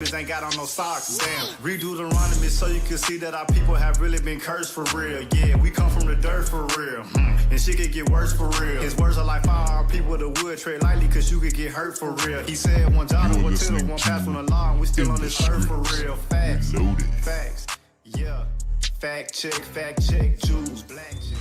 Ain't got on no socks, damn. Redo the Deuteronomy so you can see that our people have really been cursed for real. Yeah, we come from the dirt for real. And shit could get worse for real. His words are like fire, our people the wood, tread lightly cause you could get hurt for real. He said one jot, one tittle, one pass from the law, and we still on this earth for real. Facts, facts, yeah. Fact check, Jews, black chick.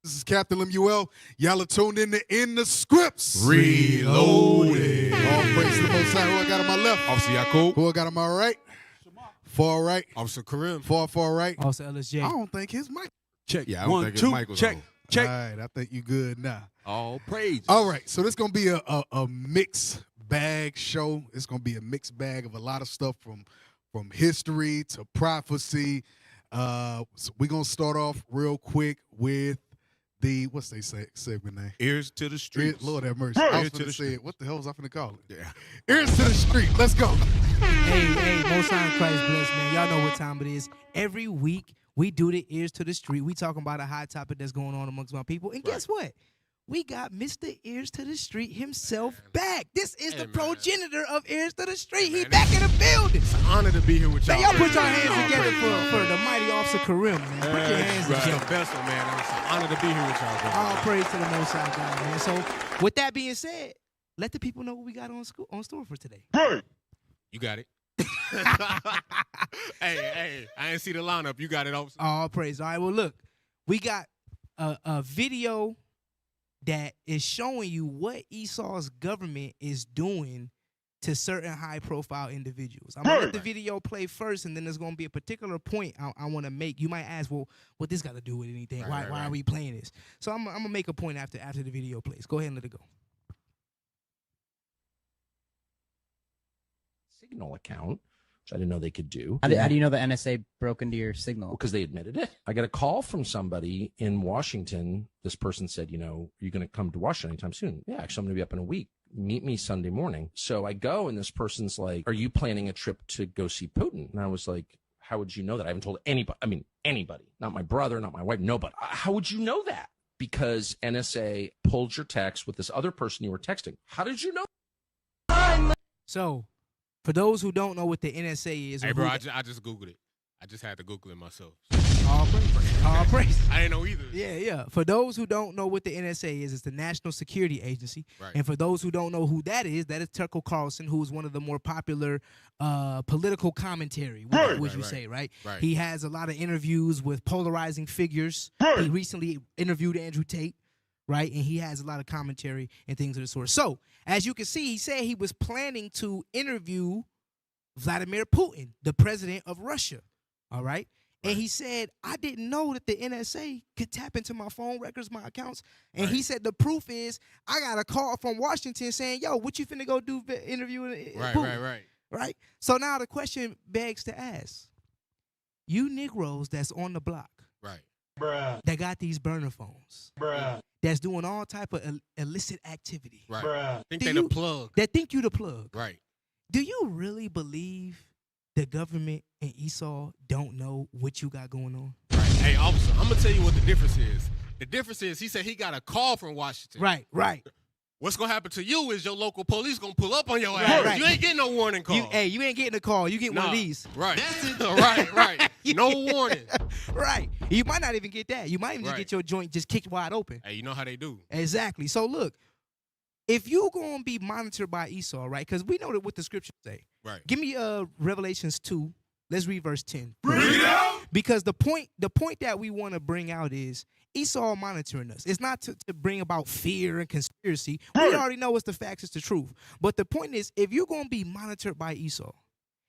This is Captain Lemuel. Y'all are tuned in the scripts. Reloaded. All praise to the Most High. Who I got on my left? Officer Yakub. Who I got on my right? Far right. Officer Karim. Far right. Officer LSJ. I don't think his mic. Check. Yeah, I don't think his mic was check. on. Check. All right, I think you good now. All praise. All right, so this is going to be a mixed bag show. It's going to be a mixed bag of a lot of stuff from history to prophecy. So we're going to start off real quick with what's they say segment name? Ears to the streets. Lord have mercy. Right. I was Ears to going the to say street. it. What the hell was I finna call it? Yeah. Ears to the street. Let's go. Hey, Most High in Christ bless, man. Y'all know what time it is. Every week, we do the Ears to the Street. We talking about a hot topic that's going on amongst my people. And guess what? We got Mr. Ears to the Street himself back. This is the progenitor of Ears to the Street. He back in the building. It's an honor to be here with y'all. Man, y'all put your man. hands All together praise, for the mighty Officer Karim, man. Put your hands It's together. the best one, man. It's an honor to be here with y'all. Bro. All praise to the Most High God, man. So, with that being said, let the people know what we got on store for today. You got it. hey, I ain't see the lineup. You got it, officer. All praise. All right, well, look, we got a video that is showing you what Esau's government is doing to certain high-profile individuals. I'm going to let the video play first, and then there's going to be a particular point I want to make. You might ask, well, what this got to do with anything? Why are we playing this? So I'm going to make a point after the video plays. Go ahead and let it go. Signal account, which I didn't know they could do. How do you know the NSA broke into your signal? Because they admitted it. I got a call from somebody in Washington. This person said, are you going to come to Washington anytime soon? Yeah, actually, I'm going to be up in a week. Meet me Sunday morning. So I go, and this person's like, are you planning a trip to go see Putin? And I was like, how would you know that? I haven't told anybody. I mean, anybody. Not my brother, not my wife, nobody. How would you know that? Because NSA pulled your text with this other person you were texting. How did you know? So, for those who don't know what the NSA is, Hey, bro, I just Googled it. I just had to Google it myself. all praise. All praise. I didn't know either. Yeah. For those who don't know what the NSA is, it's the National Security Agency. Right. And for those who don't know who that is Tucker Carlson, who is one of the more popular political commentary, would you say, right? Right. He has a lot of interviews with polarizing figures. He recently interviewed Andrew Tate, right? And he has a lot of commentary and things of the sort. So, as you can see, he said he was planning to interview Vladimir Putin, the president of Russia, all right? And he said, I didn't know that the NSA could tap into my phone records, my accounts. And he said the proof is I got a call from Washington saying, yo, what you finna go do interviewing Putin? Right? So now the question begs to ask, you Negroes that's on the block, Right. that got these burner phones, that's doing all type of illicit activity, Right. Think Do they you- the plug. that think you the plug. Right. Do you really believe the government and Esau don't know what you got going on? Right. Hey, officer, I'm going to tell you what the difference is. The difference is he said he got a call from Washington. Right. What's going to happen to you is your local police going to pull up on your Right, ass. right. You ain't getting no warning call. You ain't getting a call. You get one of these. Right. right. No warning. Right. You might not even get that. You might even just Right. get your joint just kicked wide open. Hey, you know how they do. Exactly. So look, if you're going to be monitored by Esau, right, because we know that what the scriptures say. Right. Give me Revelations 2. Let's read verse 10. Read it out. Because the point that we want to bring out is Esau monitoring us. It's not to bring about fear and conspiracy. We already know it's the facts, it's the truth. But the point is, if you're going to be monitored by Esau,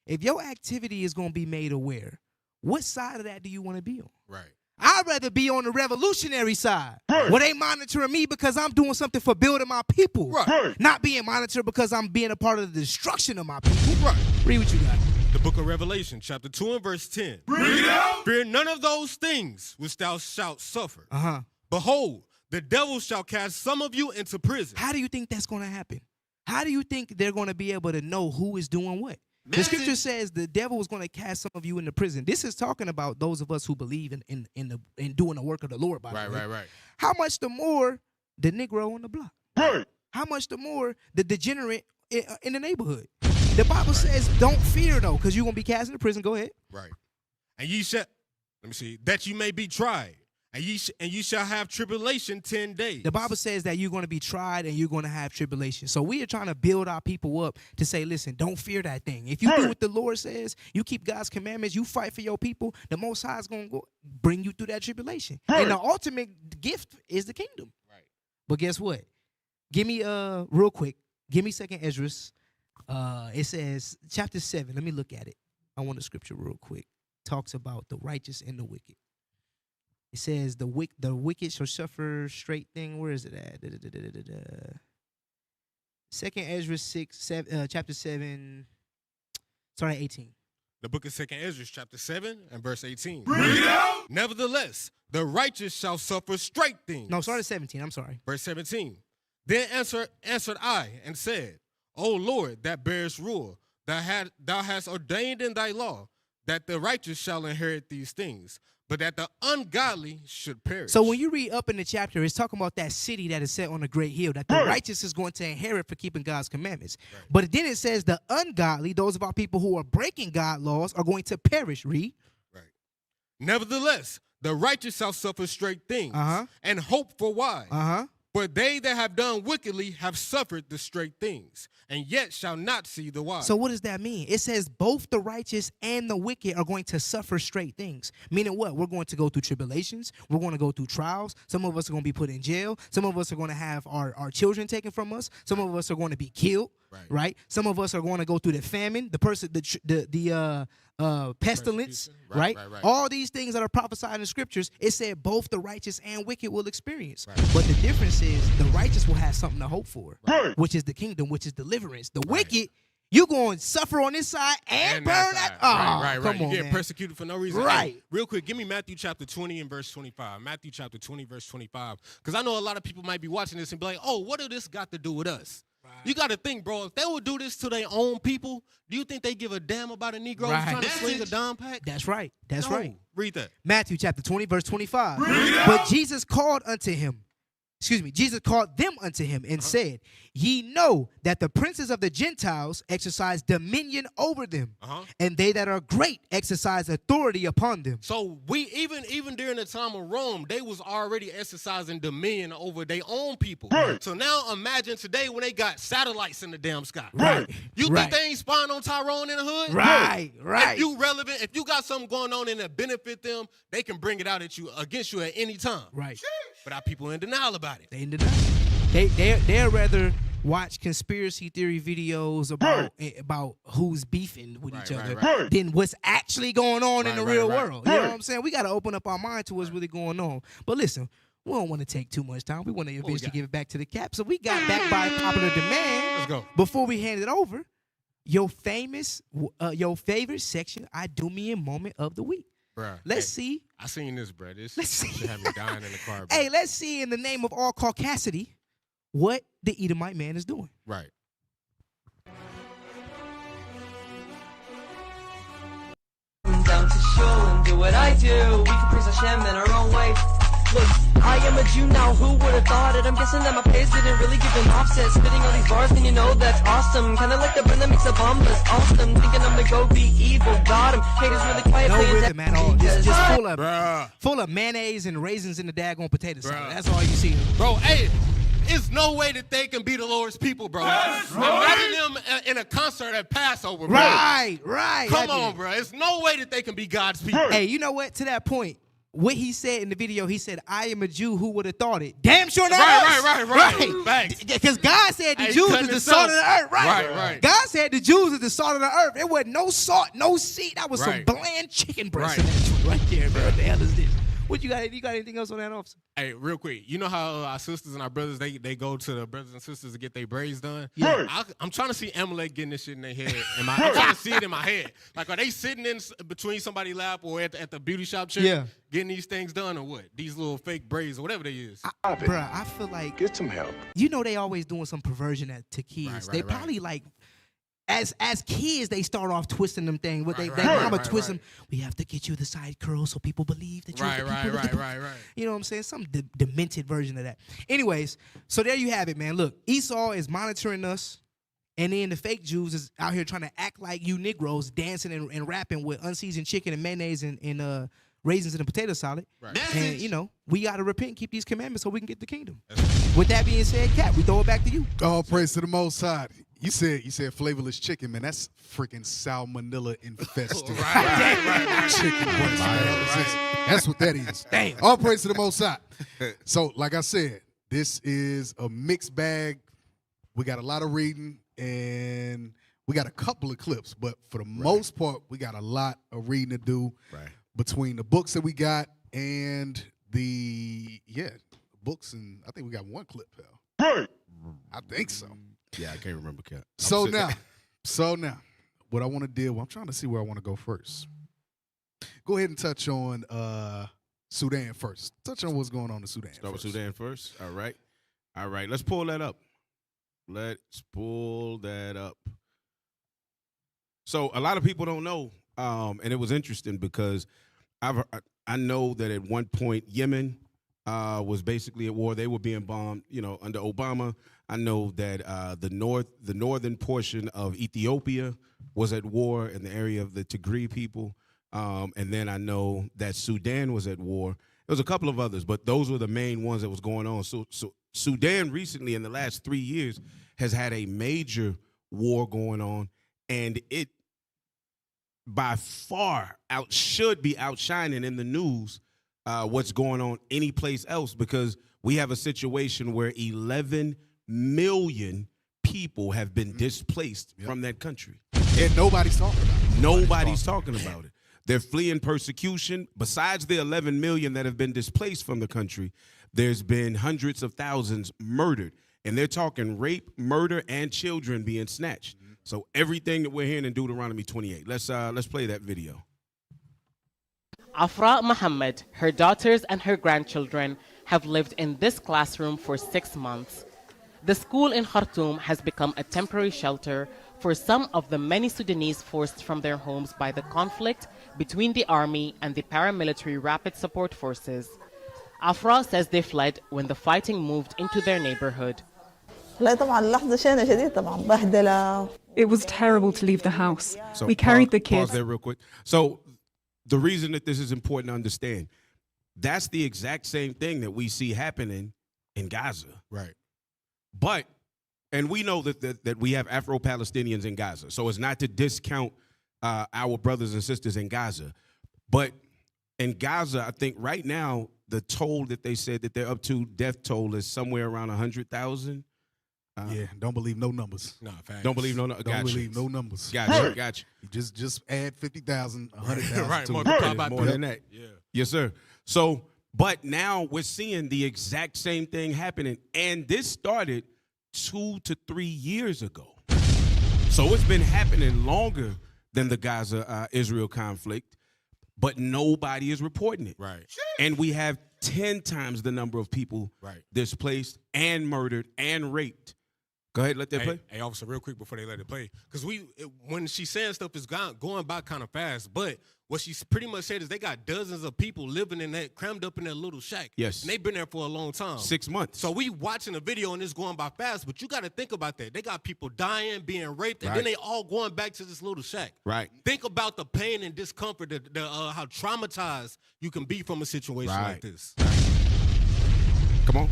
if your activity is going to be made aware, what side of that do you want to be on? Right. I'd rather be on the revolutionary side, where they monitoring me because I'm doing something for building my people, not being monitored because I'm being a part of the destruction of my people. Right. Read what you got. The book of Revelation, chapter 2 and verse 10. Read out. Fear none of those things which thou shalt suffer. Behold, the devil shall cast some of you into prison. How do you think that's going to happen? How do you think they're going to be able to know who is doing what? The scripture says the devil is going to cast some of you into prison. This is talking about those of us who believe in doing the work of the Lord. By the way. Right. How much the more the Negro on the block? Right. How much the more the degenerate in the neighborhood? The Bible says don't fear though, because you're going to be cast into prison. Go ahead. Right. And ye shall, let me see, that you may be tried. And you shall have tribulation 10 days. The Bible says that you're going to be tried and you're going to have tribulation. So we are trying to build our people up to say, listen, don't fear that thing. If you do what the Lord says, you keep God's commandments, you fight for your people, the Most High is going to bring you through that tribulation. And the ultimate gift is the kingdom. Right. But guess what? Give me, real quick, give me 2nd Esdras. It says, chapter 7. Let me look at it. I want the scripture real quick. Talks about the righteous and the wicked. It says the wicked shall suffer straight thing. Where is it at? 2nd Ezra chapter 7, starting at 18. The book of 2nd Ezra, chapter 7 and verse 18. Read out. Nevertheless, the righteous shall suffer straight things. No, start at 17. I'm sorry. Verse 17. Then answered I and said, O Lord, that bearest rule, thou hast ordained in thy law that the righteous shall inherit these things, but that the ungodly should perish. So when you read up in the chapter, it's talking about that city that is set on a great hill, that the righteous is going to inherit for keeping God's commandments. Right. But then it says the ungodly, those of our people who are breaking God's laws, are going to perish. Read. Right. Nevertheless, the righteous shall suffer straight things, and hope for wise. For they that have done wickedly have suffered the straight things, and yet shall not see the wise. So what does that mean? It says both the righteous and the wicked are going to suffer straight things. Meaning what? We're going to go through tribulations. We're going to go through trials. Some of us are going to be put in jail. Some of us are going to have our children taken from us. Some of us are going to be killed. Right? Some of us are going to go through the famine, the pestilence, right? All these things that are prophesied in the scriptures, it said both the righteous and wicked will experience. But the difference is the righteous will have something to hope for, which is the kingdom, which is deliverance. The wicked, you're going to suffer on this side and burn that. Oh, come on, you get man. persecuted for no reason. Right. Hey, real quick, give me Matthew chapter 20 and verse 25. Matthew chapter 20, verse 25. Because I know a lot of people might be watching this and be like, oh, what does this got to do with us? You got to think, bro, if they would do this to their own people, do you think they give a damn about a Negro who's trying to sling a dime pack? That's right. That's right. Read that. Matthew chapter 20, verse 25. But Jesus called them unto him and said, ye know that the princes of the Gentiles exercise dominion over them, and they that are great exercise authority upon them. So we even during the time of Rome, they was already exercising dominion over their own people. So now imagine today when they got satellites in the damn sky. You think they ain't spying on Tyrone in the hood? Right. If you relevant, if you got something going on and that benefit them, they can bring it out at you against you at any time. Right. But our people in denial about it. They in denial. They'd rather watch conspiracy theory videos about who's beefing with each other than what's actually going on in the real world. You know what I'm saying? We got to open up our mind to what's really going on. But listen, we don't want to take too much time. We want to eventually give it back to the cap. So we got back by popular demand. Let's go. Before we hand it over, your favorite section, I do me a moment of the week. Bruh, let's see. I seen this, bro. This let's see. should have me dying in the car, bro. Hey, let's see in the name of all caucasity what the Edomite man is doing. Right. Down to show and do what I do. We can praise Hashem in our own way. Look, I am a Jew now, who would have thought it? I'm guessing that my pace didn't really give an offset. Spitting all these bars, and you know that's awesome. Kinda like the blend that makes a bomb that's awesome. Thinking I'm gonna go be evil, got him. Haters really quiet. No rhythm at all. Just full of mayonnaise and raisins in the daggone potato salad. That's all you see. Bro, hey, it's no way that they can be the Lord's people, bro. Imagine them in a concert at Passover, bro. Right. Come on, bro. It's no way that they can be God's people. Hey, you know what? To that point, what he said in the video, he said, "I am a Jew. Who would have thought it?" Damn sure not Right. Facts. Because God said the Hey, Jews cutting is the himself. salt of the earth. Right. God said the Jews is the salt of the earth. There was no salt, no seed. That was some Right. bland chicken breast Right. in that joint right there, man. What the hell is this? What you got? You got anything else on that, officer? Hey, real quick, you know how our sisters and our brothers they go to the brothers and sisters to get their braids done? Yeah. I'm trying to see Amalek getting this shit in their head. I'm trying to see it in my head. Like, are they sitting in between somebody's lap or at the beauty shop chair Yeah. getting these things done or what? These little fake braids or whatever they is. Bruh, I feel like Get some help. you know they always doing some perversion to kids. Right, They right. probably like. As kids, they start off twisting them things. What Right, they mama right, twist right. them. We have to get you the side curl so people believe that you're the people of the book. Right. You know what I'm saying? Some demented version of that. Anyways, so there you have it, man. Look, Esau is monitoring us, and then the fake Jews is out here trying to act like you Negroes, dancing and rapping with unseasoned chicken and mayonnaise and raisins in a potato salad. Right. And, you know, we got to repent and keep these commandments so we can get the kingdom. With that being said, Cat, we throw it back to you. All praise to the Most High. You said flavorless chicken, man. That's freaking salmonella infested. Right. Chicken breast, man. That's what that is. Damn. All praise to the Most High. So, like I said, this is a mixed bag. We got a lot of reading and we got a couple of clips, but for the most part, we got a lot of reading to do between the books that we got and the books, and I think we got one clip, pal. I think so. Yeah, I can't remember, Cat. So now, what I want to deal with, I'm trying to see where I want to go first. Go ahead and touch on Sudan first. Touch on what's going on in Sudan. Start with first. Sudan first. All right. Let's pull that up. So a lot of people don't know, and it was interesting because I know that at one point Yemen was basically at war. They were being bombed, under Obama. I know that the northern portion of Ethiopia was at war in the area of the Tigray people. And then I know that Sudan was at war. There was a couple of others, but those were the main ones that was going on. So Sudan recently, in the last 3 years, has had a major war going on, and it by far should be outshining in the news what's going on any place else, because we have a situation where 11 million people have been displaced from that country. And nobody's talking about it. Nobody's talking about it. They're fleeing persecution. Besides the 11 million that have been displaced from the country, there's been hundreds of thousands murdered. And they're talking rape, murder, and children being snatched. So everything that we're hearing in Deuteronomy 28. Let's play that video. Afra Muhammad, her daughters, and her grandchildren have lived in this classroom for 6 months. The school in Khartoum has become a temporary shelter for some of the many Sudanese forced from their homes by the conflict between the army and the paramilitary rapid support forces. Afra says they fled when the fighting moved into their neighborhood. It was terrible to leave the house. So We carried the Pause kids. there real quick. So the reason that this is important to understand, that's the exact same thing that we see happening in Gaza. Right. But, and we know that we have Afro-Palestinians in Gaza, so it's not to discount our brothers and sisters in Gaza. But in Gaza, I think right now, the toll that they said that they're up to, death toll, is somewhere around 100,000. Don't believe no numbers. No, facts. Don't believe no numbers. Don't believe no numbers. Got you. Just add 50,000, 100,000. Right, to multiply it. by More three. than that. Yeah. Yes, sir. So, but now we're seeing the exact same thing happening. And this started 2 to 3 years ago. So it's been happening longer than the Gaza-Israel conflict, but nobody is reporting it. Right. And we have 10 times the number of people Right. displaced and murdered and raped. Go ahead, let that play. Hey, officer, real quick before they let it play, because when she's saying stuff, is going by kind of fast. But what she's pretty much said is they got dozens of people living in that, crammed up in that little shack. Yes. And they've been there for a long time. 6 months. So we watching a video and it's going by fast, but you got to think about that. They got people dying, being raped, and Right. then they all going back to this little shack. Right. Think about the pain and discomfort, how traumatized you can be from a situation Right. like this. Come on.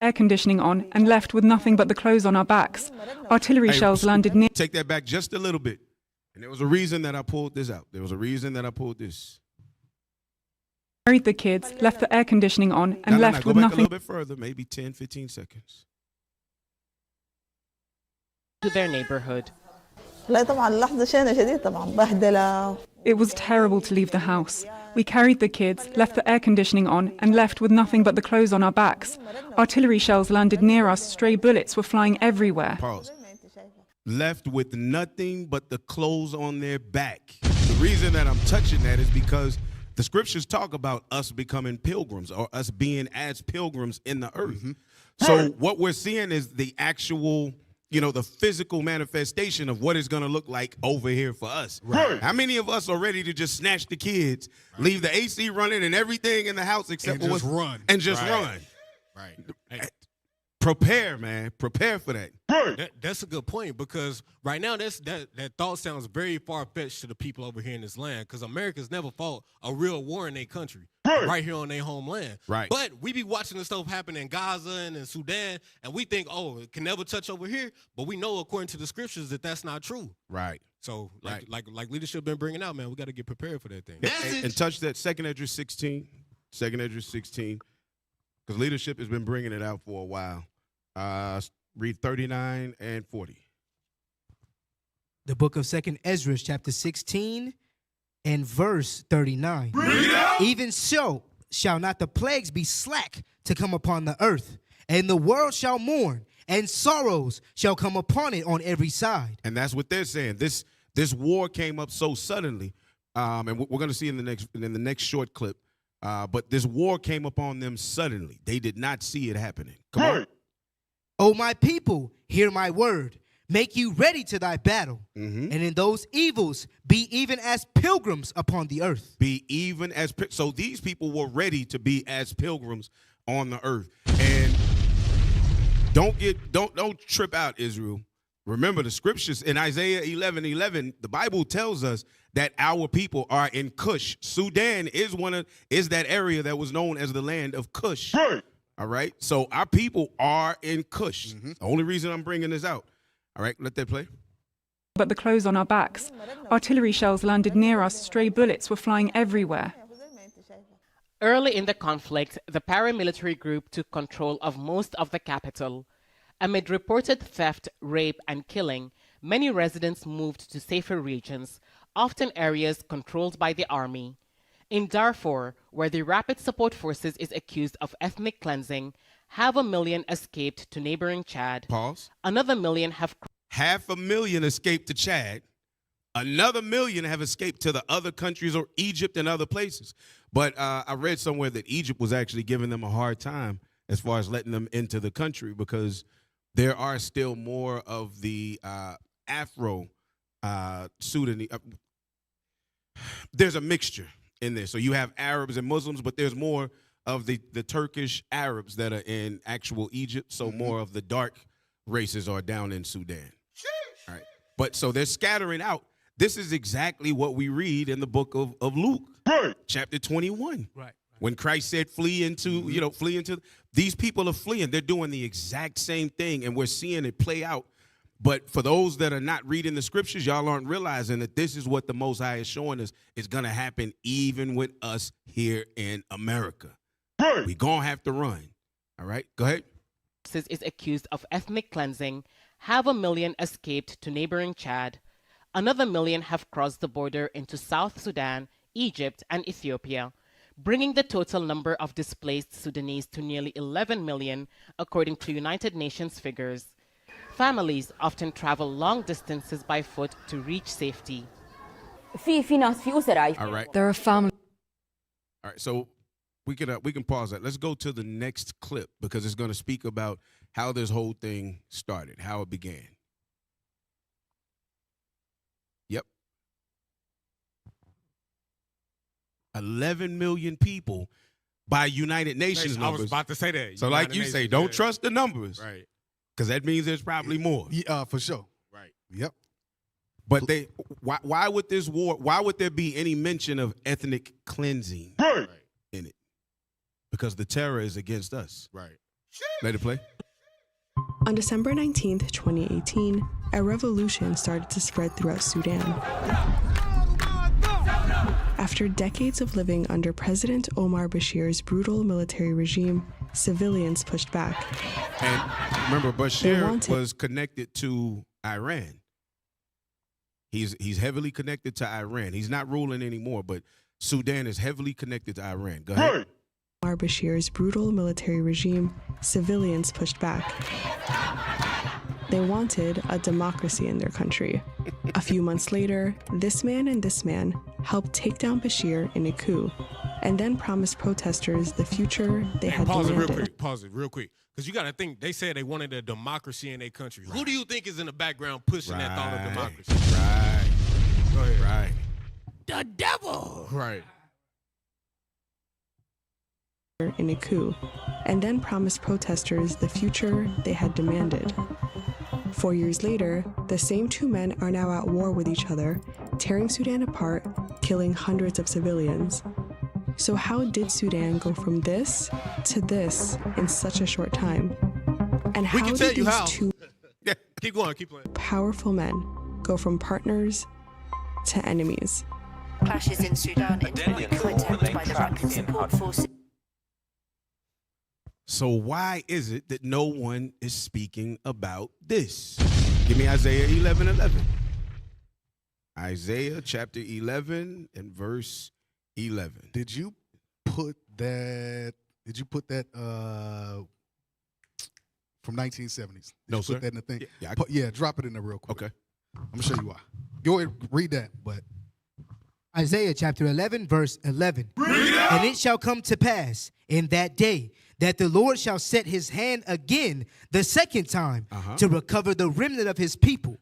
Air conditioning on and left with nothing but the clothes on our backs. Artillery Hey, shells landed near. Take that back just a little bit. And there was a reason that I pulled this out. There was a reason that I pulled this. Carried the kids, left the air conditioning on, and left Go with back nothing. a little bit further, maybe 10, 15 seconds. To their neighborhood. It was terrible to leave the house. We carried the kids, left the air conditioning on, and left with nothing but the clothes on our backs. Artillery shells landed near us, stray bullets were flying everywhere. Pause. Left with nothing but the clothes on their back. The reason that I'm touching that is because the scriptures talk about us becoming pilgrims or us being as pilgrims in the earth. So what we're seeing is the actual, the physical manifestation of what it's going to look like over here for us. Right. How many of us are ready to just snatch the kids, leave the AC running and everything in the house except And for just run. And just run. Right. Hey, Prepare, man. Prepare for that. that's a good point, because right now that thought sounds very far-fetched to the people over here in this land, because America's never fought a real war in their country, right here on their homeland. Right. But we be watching the stuff happen in Gaza and in Sudan, and we think, oh, it can never touch over here. But we know, according to the scriptures, that that's not true. Right. So, like leadership been bringing out, man, we got to get prepared for that thing. And touch that 2nd Esdras 16. 2nd Esdras 16. Because leadership has been bringing it out for a while. Read 39 and 40. The book of 2nd Esdras, chapter 16 and verse 39. Even so shall not the plagues be slack to come upon the earth, and the world shall mourn, and sorrows shall come upon it on every side. And that's what they're saying. This war came up so suddenly, and we're going to see in the next short clip. But this war came upon them suddenly. They did not see it happening. Come on. O my people, hear my word. Make you ready to thy battle. And in those evils, be even as pilgrims upon the earth. Be even as so these people were ready to be as pilgrims on the earth. And don't trip out, Israel. Remember the scriptures in Isaiah 11:11, the Bible tells us that our people are in Cush. Sudan is that area that was known as the land of Cush. All right. So our people are in Cush. The only reason I'm bringing this out. All right. Let that play. But the clothes on our backs. Artillery shells landed near us, stray bullets were flying everywhere. Early in the conflict, the paramilitary group took control of most of the capital. Amid reported theft, rape, and killing, many residents moved to safer regions, often areas controlled by the army. In Darfur, where the Rapid Support Forces is accused of ethnic cleansing, 500,000 escaped to neighboring Chad. Pause. Another million have... 500,000 escaped to Chad. Another million have escaped to the other countries or Egypt and other places. But I read somewhere that Egypt was actually giving them a hard time as far as letting them into the country, because there are still more of the Afro-Sudanese. There's a mixture in there. So you have Arabs and Muslims, but there's more of the Turkish Arabs that are in actual Egypt. So more of the dark races are down in Sudan. All right. But so they're scattering out. This is exactly what we read in the book of Luke, chapter 21. Right. When Christ said, flee into, these people are fleeing. They're doing the exact same thing, and we're seeing it play out. But for those that are not reading the scriptures, y'all aren't realizing that this is what the Most High is showing us is going to happen even with us here in America. We're going to have to run. All right, go ahead. Is accused of ethnic cleansing. 500,000 escaped to neighboring Chad. Another million have crossed the border into South Sudan, Egypt, and Ethiopia, bringing the total number of displaced Sudanese to nearly 11 million, according to United Nations figures. Families often travel long distances by foot to reach safety. All right. There are families. All right, so we can pause that. Let's go to the next clip, because it's going to speak about how this whole thing started, how it began. Yep. 11 million people by United Nations numbers. I was about to say that. So like you say, don't trust the numbers. Right. Because that means there's probably more. Yeah, for sure. Right. Yep. But why would this war, why would there be any mention of ethnic cleansing in it? Because the terror is against us. Right. Let it play. On December 19th, 2018, a revolution started to spread throughout Sudan. After After decades of living under President Omar Bashir's brutal military regime, civilians pushed back. And remember, Bashir was connected to Iran. He's heavily connected to Iran. He's not ruling anymore, but Sudan is heavily connected to Iran. Go ahead. Omar Bashir's brutal military regime, civilians pushed back. They wanted a democracy in their country. A few months later, this man and this man helped take down Bashir in a coup, and then promised protesters the future they had demanded. Pause it real quick. Because you got to think, they said they wanted a democracy in their country. Right. Who do you think is in the background pushing that thought of democracy? Right. Go ahead. Right. The devil. Right. In a coup, and then promised protesters the future they had demanded. 4 years later, the same two men are now at war with each other, tearing Sudan apart, killing hundreds of civilians. So how did Sudan go from this to this in such a short time? And how did these two keep going, keep playing. Powerful men go from partners to enemies? Clashes in Sudan into a coup attempt by the Rapid Support Forces. So why is it that no one is speaking about this? Give me Isaiah 11:11. Isaiah chapter 11 and verse 11. Did you put that from 1970s? No, sir. Put that in the thing? Yeah, drop it in there real quick. Okay. I'm going to show you why. Go ahead, read that, but Isaiah chapter 11, verse 11. And it shall come to pass in that day that the Lord shall set his hand again the second time to recover the remnant of his people.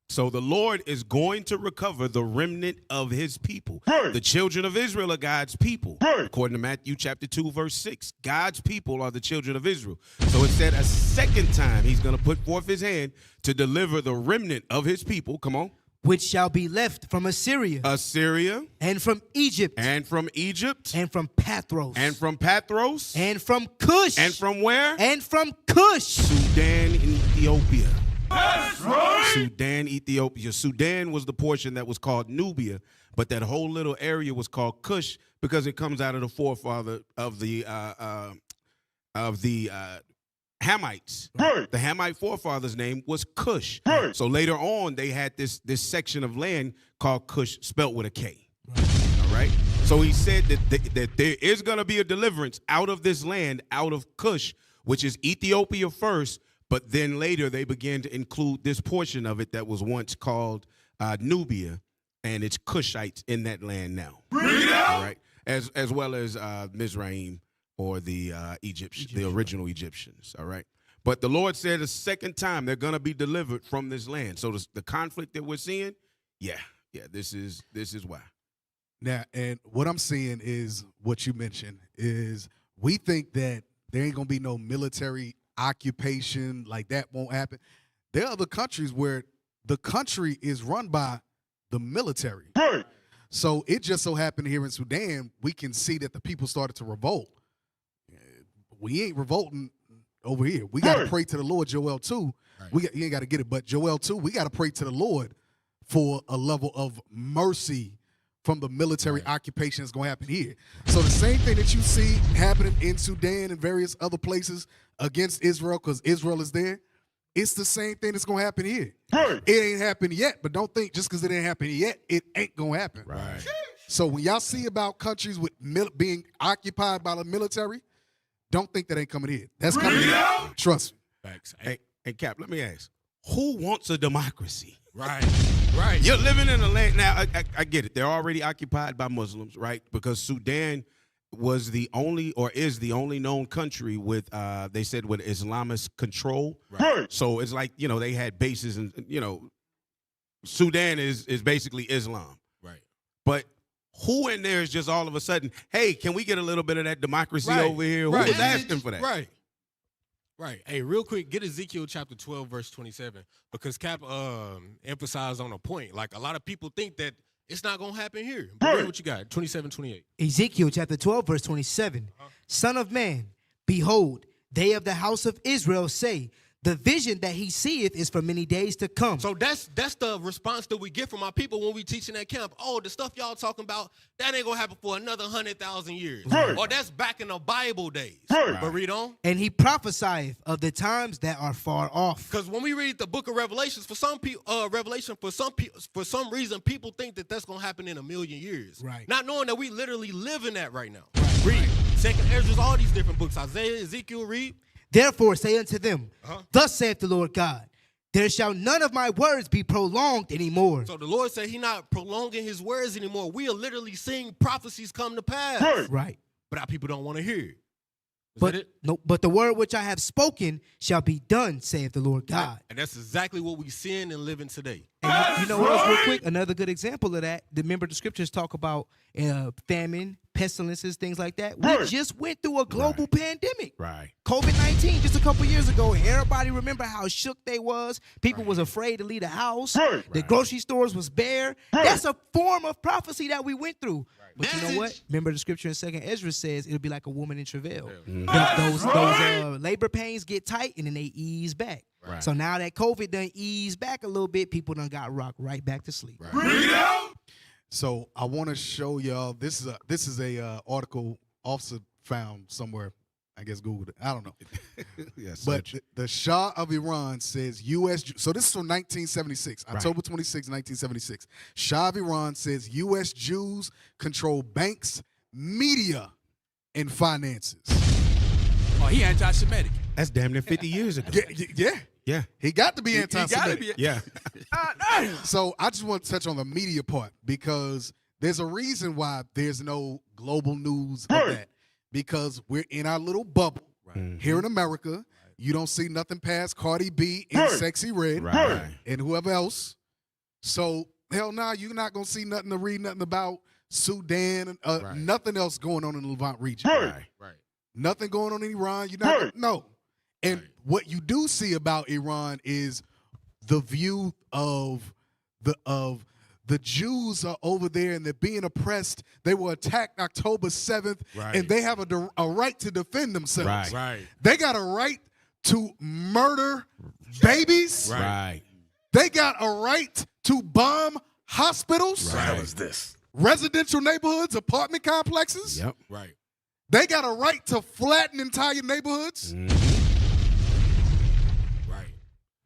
So the Lord is going to recover the remnant of his people. The children of Israel are God's people. According to Matthew chapter 2, verse 6, God's people are the children of Israel. So it said a second time he's going to put forth his hand to deliver the remnant of his people. Come on. Which shall be left from Assyria. And from Egypt. And from Pathros. And from Pathros. And from Cush. And from where? And from Cush. Sudan and Ethiopia. That's right. Sudan, Ethiopia. Sudan was the portion that was called Nubia, but that whole little area was called Cush because it comes out of the forefather of the Hamites. Right. The Hamite forefather's name was Cush. Right. So later on, they had this section of land called Cush, spelt with a K. All right. So he said that there is going to be a deliverance out of this land, out of Cush, which is Ethiopia first, but then later they began to include this portion of it that was once called Nubia, and it's Cushites in that land now. All right. As well as Mizraim, or the Egyptians, the original Egyptians, all right? But the Lord said a second time they're going to be delivered from this land. So the conflict that we're seeing, this is why. Now, and what I'm seeing is what you mentioned is we think that there ain't going to be no military occupation, like that won't happen. There are other countries where the country is run by the military. Right. So it just so happened here in Sudan, we can see that the people started to revolt. We ain't revolting over here. We got to pray to the Lord, Joel 2. Right. You ain't got to get it, but Joel 2, we got to pray to the Lord for a level of mercy from the military occupation that's going to happen here. So the same thing that you see happening in Sudan and various other places against Israel, because Israel is there, it's the same thing that's going to happen here. Right. It ain't happened yet, but don't think just because it ain't happened yet, it ain't going to happen. Right. So when y'all see about countries with being occupied by the military, don't think that ain't coming here. That's coming here. Trust me. Facts. Hey, Cap, let me ask. Who wants a democracy? Right. You're living in a land. Now, I get it. They're already occupied by Muslims, right? Because Sudan was the only, or is the only known country with, they said, with Islamist control. Right. So it's like, they had bases and, Sudan is basically Islam. Right. But who in there is just all of a sudden, hey, can we get a little bit of that democracy over here? Who was asking for that? Right. Hey, real quick, get Ezekiel chapter 12, verse 27, because Cap emphasized on a point. Like, a lot of people think that it's not going to happen here. But read what you got, 27, 28. Ezekiel chapter 12, verse 27. Son of man, behold, they of the house of Israel say, The vision that he seeth is for many days to come. So that's the response that we get from our people when we teach in that camp. Oh, the stuff y'all talking about, that ain't gonna happen for another 100,000 years. Right. Or that's back in the Bible days. Right. But read on. And he prophesieth of the times that are far off. Because when we read the book of Revelations, for some people, for some reason, people think that that's gonna happen in a million years. Right. Not knowing that we literally live in that right now. Right. Read. Second Ezra, all these different books. Isaiah, Ezekiel, read. Therefore say unto them, thus saith the Lord God, there shall none of my words be prolonged anymore. So the Lord said he not prolonging his words anymore. We are literally seeing prophecies come to pass. Right. But our people don't want to hear it. But the word which I have spoken shall be done, saith the Lord God. And that's exactly what we seeing and living today. And you know what else, real quick? Another good example of that. Remember, the scriptures talk about famine, pestilences, things like that. We just went through a global pandemic. Right. COVID-19 just a couple years ago. And everybody remember how shook they was. People was afraid to leave the house. The grocery stores was bare. That's a form of prophecy that we went through. But you know what? Remember the scripture in 2nd Ezra says it'll be like a woman in travail. Those labor pains get tight and then they ease back. Right. So now that COVID done eased back a little bit, people done got rocked right back to sleep. So I want to show y'all. This is a article officer found somewhere. I guess Googled it. I don't know. Yes. But the Shah of Iran says U.S. So this is from 1976, October 26, 1976. Shah of Iran says U.S. Jews control banks, media, and finances. Oh, he anti-Semitic. That's damn near 50 years ago. Yeah. He got to be anti-Semitic. Yeah. So I just want to touch on the media part because there's a reason why there's no global news of that. Because we're in our little bubble here in America. You don't see nothing past Cardi B and Sexy Red and whoever else. So, hell nah, you're not going to see nothing to read nothing about Sudan, nothing else going on in the Levant region. Nothing going on in Iran. You're not no. And what you do see about Iran is the view of the Jews are over there and they're being oppressed. They were attacked October 7th, and they have a right to defend themselves. They got a right to murder babies. They got a right to bomb hospitals. What the hell is this? Residential neighborhoods, apartment complexes. They got a right to flatten entire neighborhoods.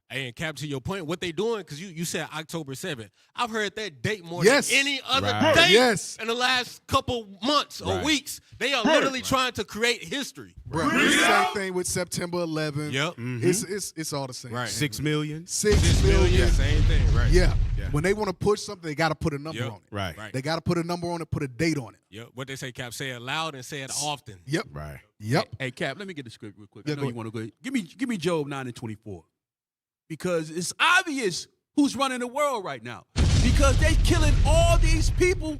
And Cap, to your point, what they doing, because you said October 7th. I've heard that date more than any other date in the last couple months or weeks. They are literally trying to create history. Same thing with September 11th. Yep. It's all the same. 6 million. 6 million. Same thing, Yeah. When they want to push something, they got to put a number on it. Right. They got to put a number on it, put a date on it. Yep. What they say, Cap, say it loud and say it often. Yep. Hey, Cap, let me get the script real quick. Yeah, I know you want to go. Give me Job 9:24. Because it's obvious who's running the world right now. Because they're killing all these people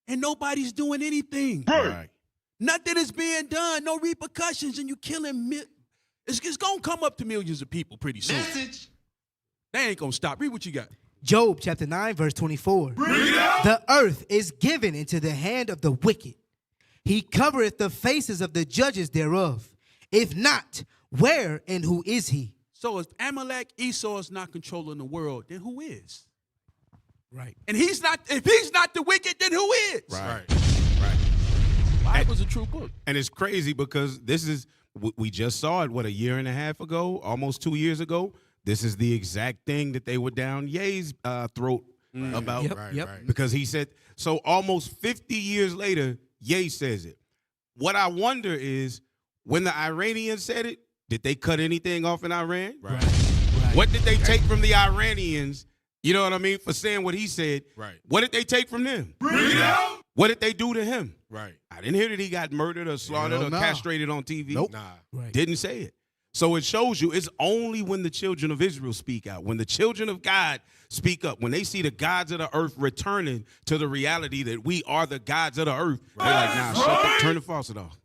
and nobody's doing anything. Nothing is being done. No repercussions, and you killing. It's going to come up to millions of people pretty soon. They ain't going to stop. Read what you got. Job chapter 9, verse 24. The earth is given into the hand of the wicked. He covereth the faces of the judges thereof. If not, where and who is he? So if Amalek, Esau is not controlling the world, then who is? Right. And he's not. If he's not the wicked, then who is? Bible's a true book. And it's crazy because this is, we just saw it, a year and a half ago, almost 2 years ago. This is the exact thing that they were down Ye's throat about. Because he said, so almost 50 years later, Ye says it. What I wonder is, when the Iranians said it, did they cut anything off in Iran? What did they take from the Iranians, you know what I mean, for saying what he said? What did they take from them? What did they do to him? I didn't hear that he got murdered or slaughtered or castrated on TV. Nope. Didn't say it. So it shows you it's only when the children of Israel speak out, when the children of God speak up, when they see the gods of the earth returning to the reality that we are the gods of the earth, they're like, nah, shut up, turn the faucet off.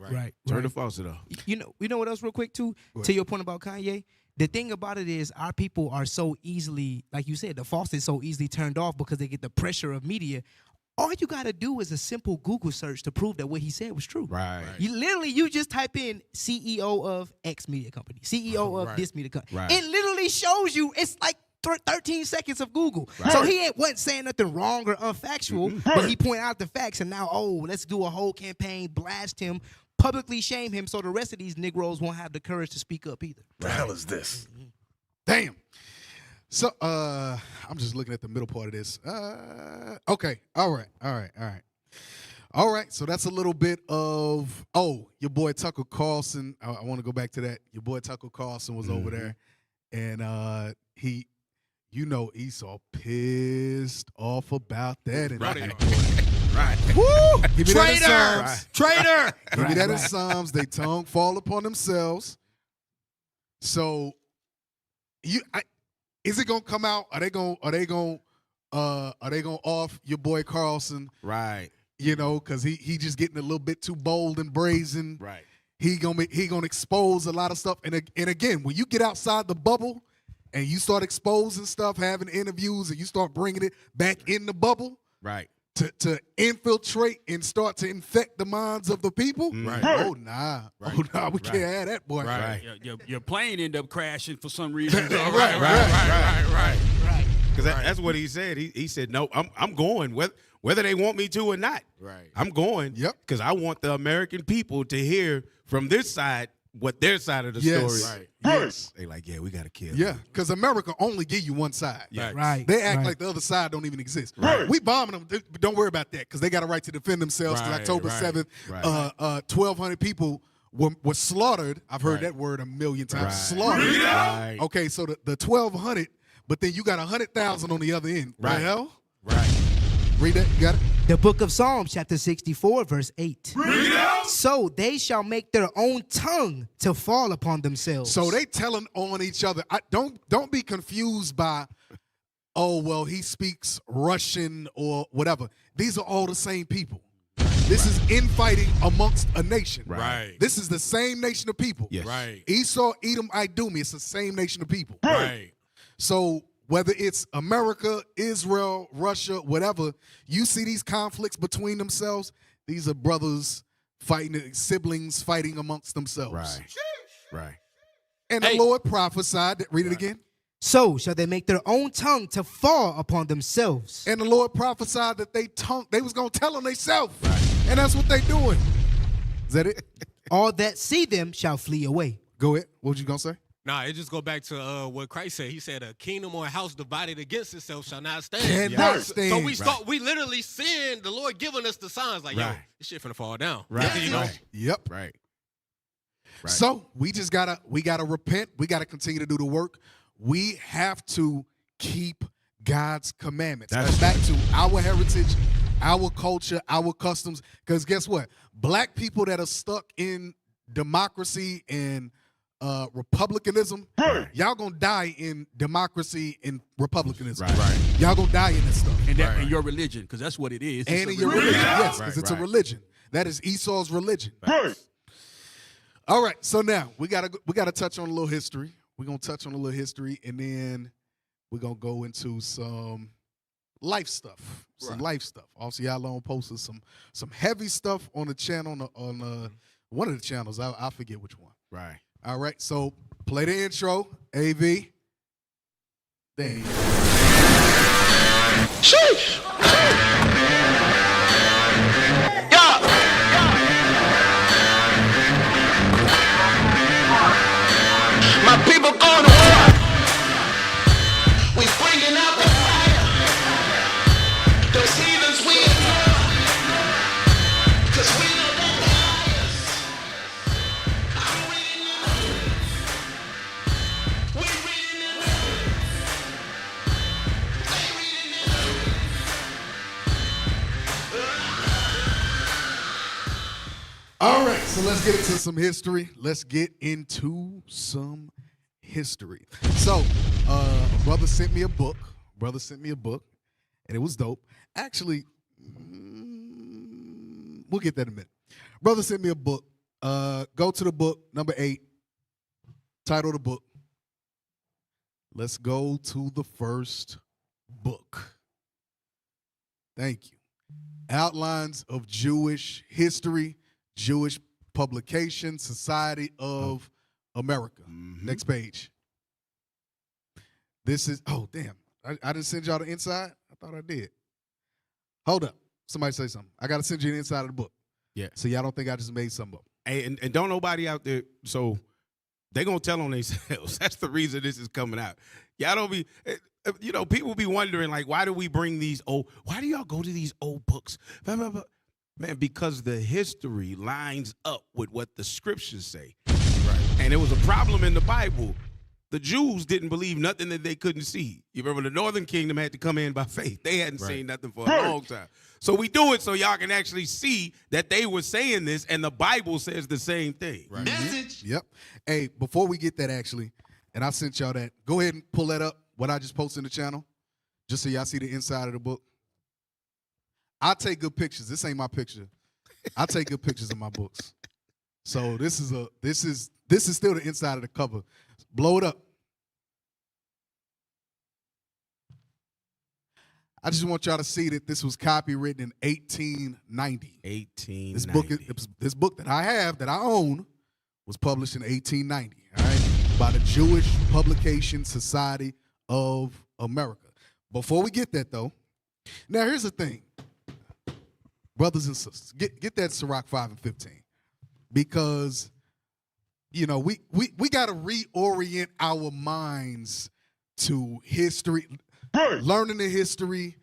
Turn the faucet off. You know what else real quick too? To your point about Kanye, the thing about it is our people are so easily, like you said, the faucet is so easily turned off because they get the pressure of media. All you got to do is a simple Google search to prove that what he said was true. Right. You just type in CEO of X media company, CEO of this media company. Right. It literally shows you. It's like 13 seconds of Google. Right. So he wasn't saying nothing wrong or unfactual, but he pointed out the facts. And now, let's do a whole campaign, blast him, publicly shame him, so the rest of these Negroes won't have the courage to speak up either. The hell is this? Damn. So I'm just looking at the middle part of this. Okay. All right. So that's a little bit of your boy Tucker Carlson. I want to go back to that. Your boy Tucker Carlson was over there, and he, Esau pissed off about that. And Right. Woo! Give me Traitor! that in Psalms. Traitor! Give me that in Psalms. They tongue fall upon themselves. So is it gonna come out? Are they gonna off your boy Carlson? Right. Because he just getting a little bit too bold and brazen. Right. He gonna expose a lot of stuff. And again, when you get outside the bubble and you start exposing stuff, having interviews, and you start bringing it back in the bubble, right, to infiltrate and start to infect the minds of the people. Right. Oh nah, we can't have that, boy. Right. Your plane ended up crashing for some reason. Right. Because that's what he said. He said, no, I'm going whether they want me to or not. Right. I'm going. Yep. Because I want the American people to hear from this side what their side of the story is. Right. Yes. They like, we got to kill. Yeah, because America only give you one side. Yeah. Right. They act like the other side don't even exist. Right. We bombing them. Don't worry about that because they got a right to defend themselves. Because October 7th, 1,200 people were slaughtered. I've heard that word a million times. Right. Slaughtered. Right. Okay, so the 1,200, but then you got 100,000 on the other end. Right. The hell? Right. Read that. You got it? The book of Psalms, chapter 64, verse 8. So they shall make their own tongue to fall upon themselves. So they telling on each other. Don't be confused by, he speaks Russian or whatever. These are all the same people. This is infighting amongst a nation. Right. This is the same nation of people. Yes. Right. Esau, Edom, Idumea. It's the same nation of people. Right. So whether it's America, Israel, Russia, whatever, you see these conflicts between themselves. These are brothers fighting, siblings fighting amongst themselves. Right. And the Lord prophesied. Read it again. So shall they make their own tongue to fall upon themselves. And the Lord prophesied that they was going to tell on themselves. And that's what they doing. Is that it? All that see them shall flee away. Go ahead. What you going to say? Nah, it just go back to what Christ said. He said, "A kingdom or a house divided against itself shall not stand." Cannot stand. So we literally seeing the Lord giving us the signs like, yo, this shit finna fall down. Right. Yep. Right. So we just gotta repent. We gotta continue to do the work. We have to keep God's commandments. That's back to our heritage, our culture, our customs. Because guess what? Black people that are stuck in democracy and republicanism, y'all gonna die in democracy and republicanism. Right. Y'all gonna die in this stuff. And that in your religion, because that's what it is. And in your religion, yes, because it's a religion. That is Esau's religion. All right, so now we gotta touch on a little history. We're gonna touch on a little history, and then we're gonna go into some life stuff. Life stuff. Also, y'all on posted some heavy stuff on the channel on one of the channels. I forget which one. Right. All right, so play the intro, AV. There you go. Sheesh! My people going to war. We bringing out the fire. Those heathens we ignore. 'Cause we know that the highest. I'm reading it. We reading it. They reading it. All right, so let's get into some history. So, a brother sent me a book. And it was dope. Actually, we'll get that in a minute. Brother sent me a book. Go to the book, number 8. Title of the book. Let's go to the first book. Thank you. Outlines of Jewish History, Jewish Publication, Society of America. Next page. This is, oh, damn. I didn't send y'all the inside? I thought I did. Hold up. Somebody say something. I got to send you the inside of the book. Yeah. So y'all don't think I just made something up. Hey, and don't nobody out there, so they going to tell on themselves. That's the reason this is coming out. Y'all don't be, you know, people be wondering, like, why do we bring these why do y'all go to these old books? Man, because the history lines up with what the scriptures say. Right. And it was a problem in the Bible. The Jews didn't believe nothing that they couldn't see. You remember the Northern Kingdom had to come in by faith. They hadn't seen nothing for a long time. So we do it so y'all can actually see that they were saying this, and the Bible says the same thing. Right. Message. Yep. Hey, before we get that, actually, and I sent y'all that, go ahead and pull that up, what I just posted in the channel, just so y'all see the inside of the book. I take good pictures. This ain't my picture. I take good pictures of my books. So this is still the inside of the cover. Blow it up. I just want y'all to see that this was copywritten in 1890. 1890. This book that I have, that I own, was published in 1890, all right, by the Jewish Publication Society of America. Before we get that, though, now here's the thing. Brothers and sisters, get that Sirach 5 and 15. Because, you know, we got to reorient our minds to history. Learning the history,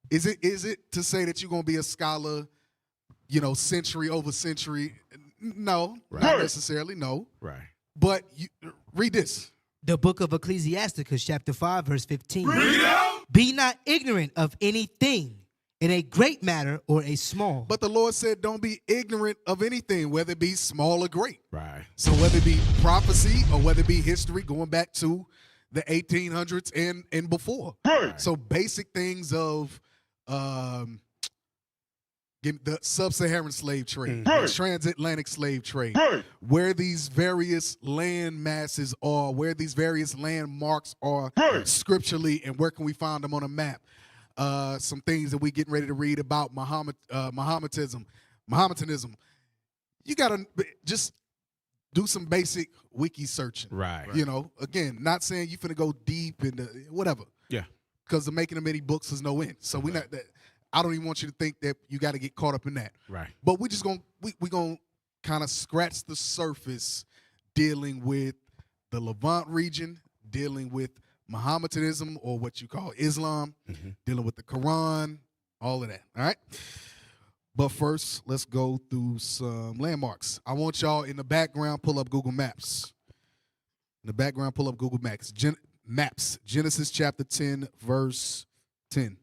is it to say that you're going to be a scholar, you know, century over century? No, not necessarily, no. Right. But read this. The book of Ecclesiasticus, chapter 5, verse 15. Be not ignorant of anything, in a great matter or a small. But the Lord said, don't be ignorant of anything, whether it be small or great. Right. So whether it be prophecy or whether it be history going back to the 1800s and before. Right. So basic things of the sub-Saharan slave trade, the transatlantic slave trade, where these various land masses are, where these various landmarks are scripturally, and where can we find them on a map. Some things that we getting ready to read about Mohammedanism. You got to just do some basic wiki searching. Right. You know, again, not saying you finna go deep into whatever. Yeah. Because the making of many books is no end. So we not that. I don't even want you to think that you got to get caught up in that. Right. But we just gonna kind of scratch the surface, dealing with the Levant region, dealing with Mohammedanism, or what you call Islam, dealing with the Quran, all of that. All right. But first, let's go through some landmarks. I want y'all in the background pull up Google Maps. In the background, pull up Google Maps. Genesis chapter 10, verse 10.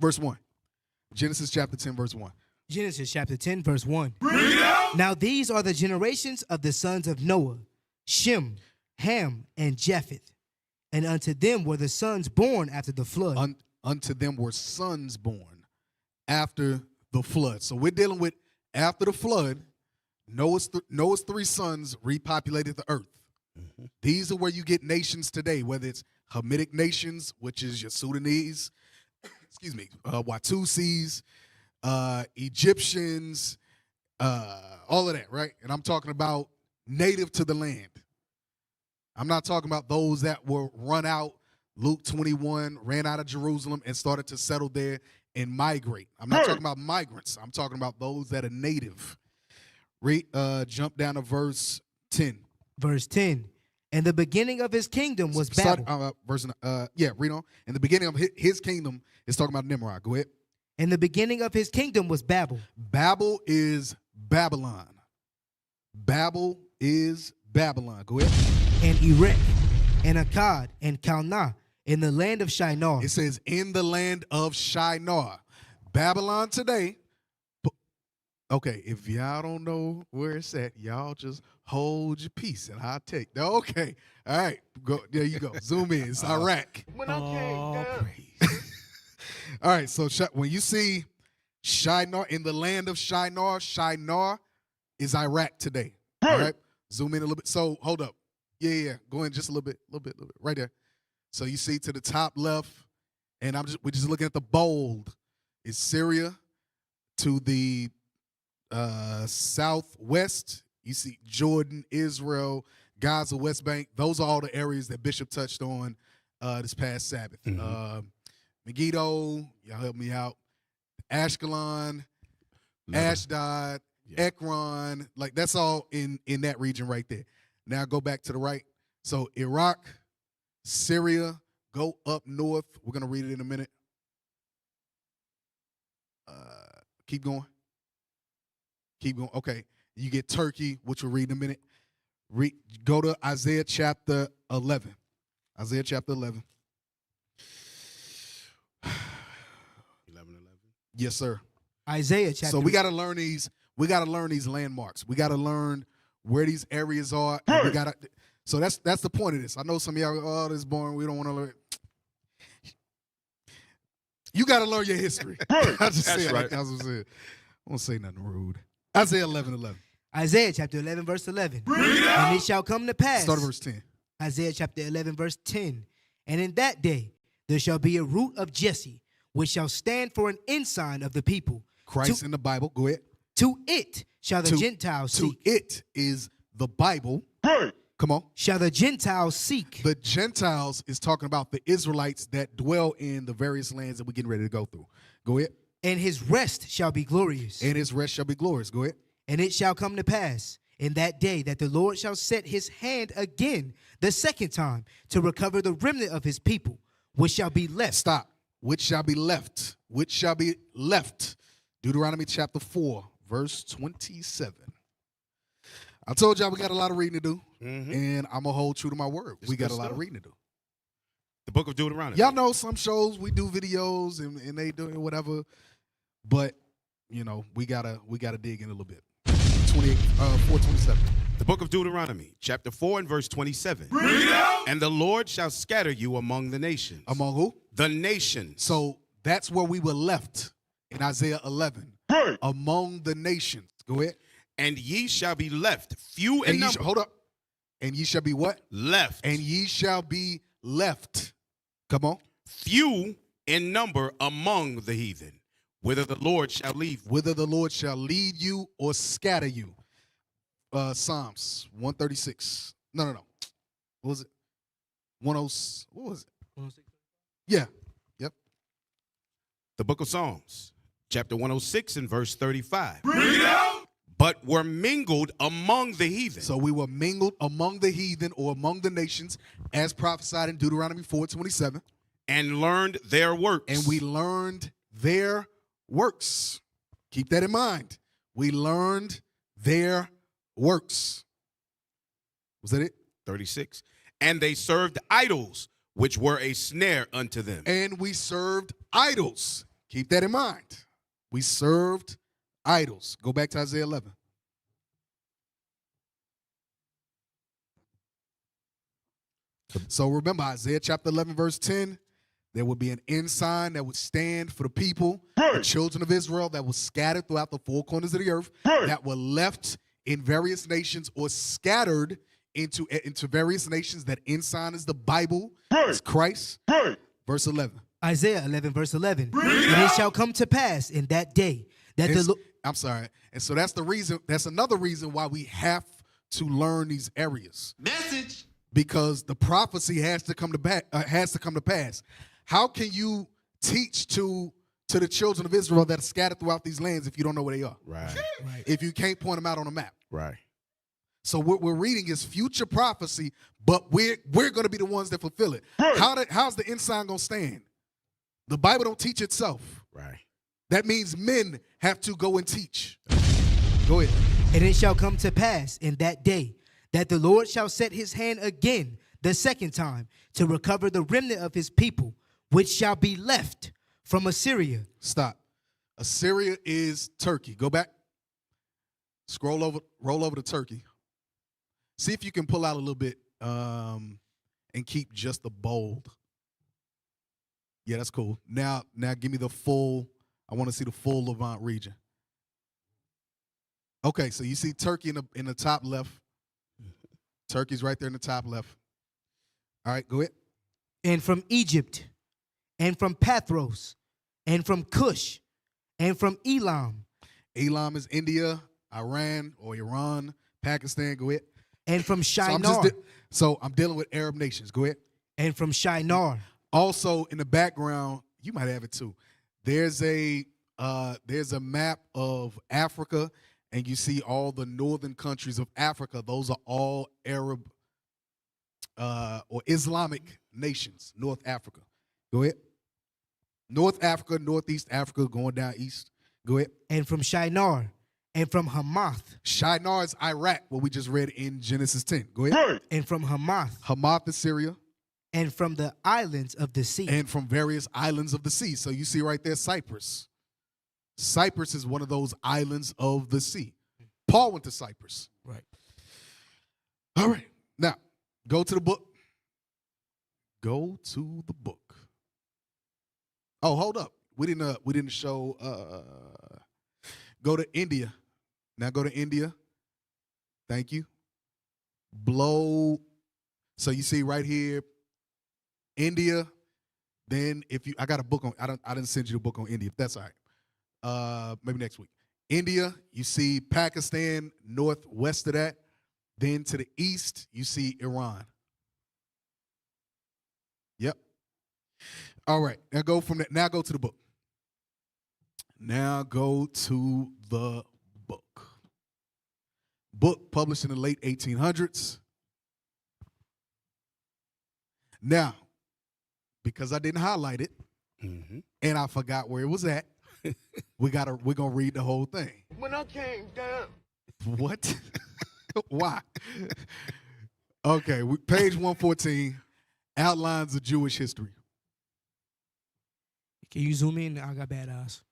Verse 1. Genesis chapter 10, verse 1. Genesis chapter 10, verse 1. Now these are the generations of the sons of Noah, Shem, Ham, and Japheth. And unto them were the sons born after the flood. Unto them were sons born after the flood. So we're dealing with after the flood, Noah's three sons repopulated the earth. These are where you get nations today, whether it's Hamitic nations, which is your Sudanese, Watusis, Egyptians, all of that, right? And I'm talking about native to the land. I'm not talking about those that were run out. Luke 21 ran out of Jerusalem and started to settle there and migrate. I'm not talking about migrants. I'm talking about those that are native. Jump down to verse 10. Verse 10. And the beginning of his kingdom was Babel. Read on. And the beginning of his kingdom is talking about Nimrod. Go ahead. And the beginning of his kingdom was Babel. Babel is Babylon. Babel is Babylon. Go ahead. And Erech, and Akkad, and Calneh, in the land of Shinar. It says, in the land of Shinar. Babylon today. Okay, if y'all don't know where it's at, y'all just hold your peace and I'll take. Okay, all right, go. There you go. Zoom in. It's Iraq. When I came down. All right, so when you see Shinar, in the land of Shinar, Shinar is Iraq today. All right, zoom in a little bit. So hold up. Yeah. Go in just a little bit, right there. So you see to the top left, And we're just looking at the bold. It's Syria to the southwest. You see Jordan, Israel, Gaza, West Bank. Those are all the areas that Bishop touched on this past Sabbath. Megiddo, y'all help me out. Ashkelon, Ashdod, Ekron, like that's all in that region right there. Now go back to the right. So Iraq, Syria, go up north. We're gonna read it in a minute. Keep going. Keep going. Okay, you get Turkey, which we'll read in a minute. Go to Isaiah chapter 11. Isaiah chapter 11. 11. Yes, sir. Isaiah chapter. So we got to learn these. We got to learn these landmarks. We got to learn where these areas are. And we got to. So that's the point of this. I know some of y'all go, oh, this is boring. We don't want to learn. You got to learn your history. I just say it like I was saying. I won't say nothing rude. Isaiah 11:11. Isaiah chapter 11, verse 11. And it shall come to pass. Start at verse 10. Isaiah chapter 11, verse 10. And in that day there shall be a root of Jesse, which shall stand for an ensign of the people. Christ in the Bible. Go ahead. To it shall the Gentiles seek. To it is the Bible. Come on. Shall the Gentiles seek. The Gentiles is talking about the Israelites that dwell in the various lands that we're getting ready to go through. Go ahead. And his rest shall be glorious. And his rest shall be glorious. Go ahead. And it shall come to pass in that day that the Lord shall set his hand again the second time to recover the remnant of his people, which shall be left. Stop. Which shall be left. Which shall be left. Deuteronomy chapter 4, verse 27. I told y'all we got a lot of reading to do, and I'm going to hold true to my word. We got a lot of reading to do. The book of Deuteronomy. Y'all know some shows we do videos and they do whatever, but you know we gotta dig in a little bit. 4:27. The book of Deuteronomy, chapter 4 and verse 27. And the Lord shall scatter you among the nations. Among who? The nations. So that's where we were left in Isaiah 11. Among the nations. Go ahead. And ye shall be left, few in number. Hold up. And ye shall be what? Left. And ye shall be left. Come on. Few in number among the heathen, whither the Lord shall lead you. Whither the Lord shall lead you or scatter you. Psalms 136. No. What was it? 10. What was it? 106. Yeah. Yep. The book of Psalms, chapter 106 and verse 35. But were mingled among the heathen. So we were mingled among the heathen or among the nations, as prophesied in Deuteronomy 4:27. And learned their works. And we learned their works. Keep that in mind. We learned their works. Was that it? 36. And they served idols, which were a snare unto them. And we served idols. Keep that in mind. We served idols. Go back to Isaiah 11. So remember Isaiah chapter 11 verse 10. There would be an ensign that would stand for the people, the children of Israel that was scattered throughout the four corners of the earth, that were left in various nations or scattered into various nations. That ensign is the Bible, it's Christ. Verse 11. Isaiah 11 verse 11. And it shall come to pass in that day that I'm sorry. And so that's the reason, that's another reason why we have to learn these areas. Message. Because the prophecy has to come to pass. How can you teach to the children of Israel that are scattered throughout these lands if you don't know where they are? Right. If you can't point them out on a map. Right. So what we're reading is future prophecy, but we're going to be the ones that fulfill it. How's the ensign going to stand? The Bible don't teach itself. Right. That means men have to go and teach. Go ahead. And it shall come to pass in that day that the Lord shall set his hand again the second time to recover the remnant of his people, which shall be left from Assyria. Stop. Assyria is Turkey. Go back. Roll over to Turkey. See if you can pull out a little bit and keep just the bold. Yeah, that's cool. Now give me the full. I want to see the full Levant region. Okay, so you see Turkey in the top left. Turkey's right there in the top left. All right, go ahead. And from Egypt and from Pathros, and from Cush, and from Elam, Elam is India, Iran or Iran, Pakistan. Go ahead. and from Shinar, So I'm dealing with Arab nations. Go ahead. and from Shinar. Also in the background, you might have it too. There's a map of Africa, and you see all the northern countries of Africa. Those are all Arab or Islamic nations. North Africa. Go ahead. North Africa, Northeast Africa, going down east. Go ahead. And from Shinar, and from Hamath. Shinar is Iraq, what we just read in Genesis 10. Go ahead. And from Hamath. Hamath is Syria. And from the islands of the sea. And from various islands of the sea. So you see right there, Cyprus. Cyprus is one of those islands of the sea. Paul went to Cyprus. Right. All right. Now, go to the book. Go to the book. Oh, hold up. We didn't show go to India. Now go to India. Thank you. Blow. So you see right here, India. Then I got a book on, I didn't send you the book on India, if that's all right. Maybe next week. India, you see Pakistan, northwest of that. Then to the east, you see Iran. Yep. All right. Now go from that. Now go to the book. Now go to the book. Book published in the late 1800s. Now, because I didn't highlight it, and I forgot where it was at, we're gonna read the whole thing. When I came down. What? Why? Okay, page 114, outlines of Jewish history. Can you zoom in? I got bad eyes.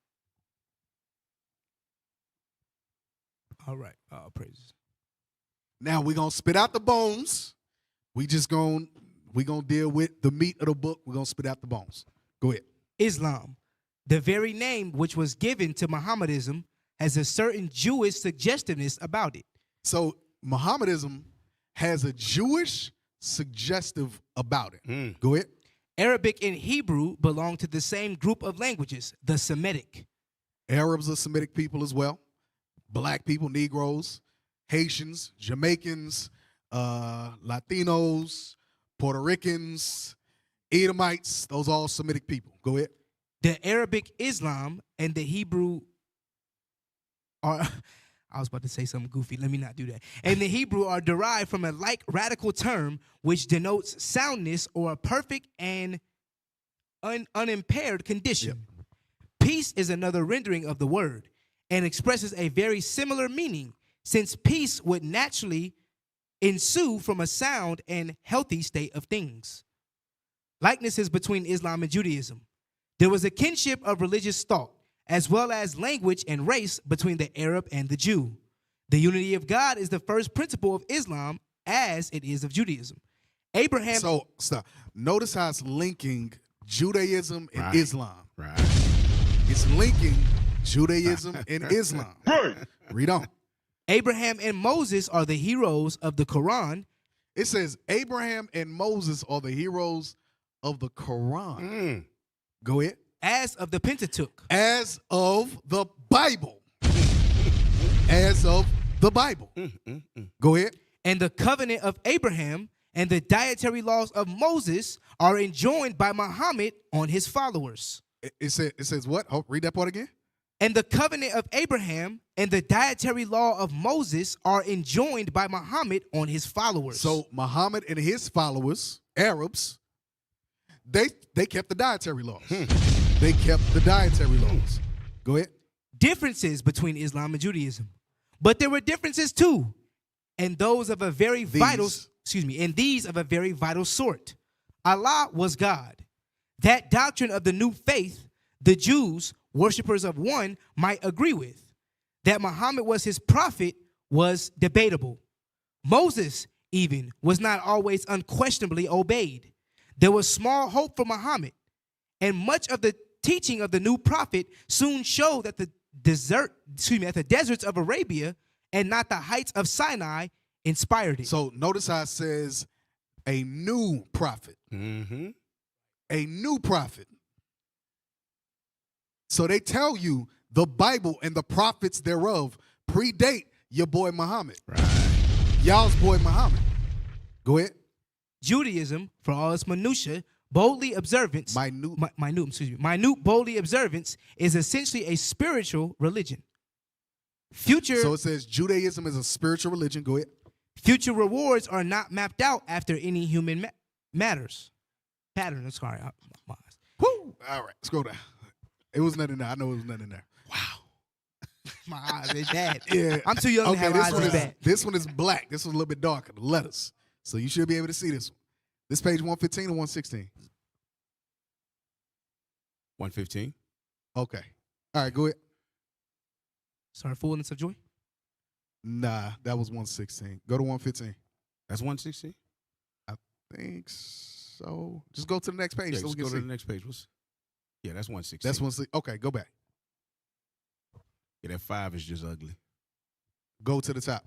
All right. Praises. Now we're gonna spit out the bones. We're gonna deal with the meat of the book. We're gonna spit out the bones. Go ahead. Islam, the very name which was given to Mohammedanism, has a certain Jewish suggestiveness about it. So Mohammedanism has a Jewish suggestive about it. Go ahead. Arabic and Hebrew belong to the same group of languages, the Semitic. Arabs are Semitic people as well. Black people, Negroes, Haitians, Jamaicans, Latinos, Puerto Ricans, Edomites, those are all Semitic people. Go ahead. The Arabic Islam and the Hebrew are, I was about to say something goofy, let me not do that. And the Hebrew are derived from a like radical term which denotes soundness or a perfect and unimpaired condition. Yep. Peace is another rendering of the word and expresses a very similar meaning, since peace would naturally ensue from a sound and healthy state of things. Likenesses between Islam and Judaism. There was a kinship of religious thought, as well as language and race between the Arab and the Jew. The unity of God is the first principle of Islam, as it is of Judaism. Abraham. So, stop. Notice how it's linking Judaism and Islam. Right. It's linking Judaism and Islam. Read on. Abraham and Moses are the heroes of the Quran. It says Abraham and Moses are the heroes of the Quran. Go ahead. As of the Pentateuch. As of the Bible. As of the Bible. Go ahead. And the covenant of Abraham and the dietary laws of Moses are enjoined by Muhammad on his followers. It says what? Oh, read that part again. And the covenant of Abraham and the dietary law of Moses are enjoined by Muhammad on his followers. So Muhammad and his followers, Arabs, they kept the dietary laws. They kept the dietary laws. Go ahead. Differences between Islam and Judaism. But there were differences too. And those of a very vital, and these of a very vital sort. Allah was God. That doctrine of the new faith, the Jews, worshippers of one, might agree with. That Muhammad was his prophet was debatable. Moses, even, was not always unquestionably obeyed. There was small hope for Muhammad, and much of the teaching of the new prophet soon showed that the deserts of Arabia and not the heights of Sinai inspired it. So notice how it says a new prophet. A new prophet. So they tell you the Bible and the prophets thereof predate your boy Muhammad. Right. Y'all's boy Muhammad. Go ahead. Judaism, for all its minutiae, boldly observance. Minute boldly observance is essentially a spiritual religion. So it says Judaism is a spiritual religion. Go ahead. Future rewards are not mapped out after any human pattern. I'm sorry. Woo! All right, scroll down. It was nothing there. I know it was nothing there. My eyes, they bad. Yeah. I'm too young to have eyes one this bad. This one is black. This one's a little bit darker, the letters. So you should be able to see this one. This page 115 or 116? 115. Okay. All right, go ahead. Sorry, fullness of joy? Nah, that was 116. Go to 115. That's 116? I think so. Just go to the next page. Yeah, so we just can go see. to the next page. Yeah, that's 116. That's 116. Okay, go back. Yeah, that 5 is just ugly. Go to the top.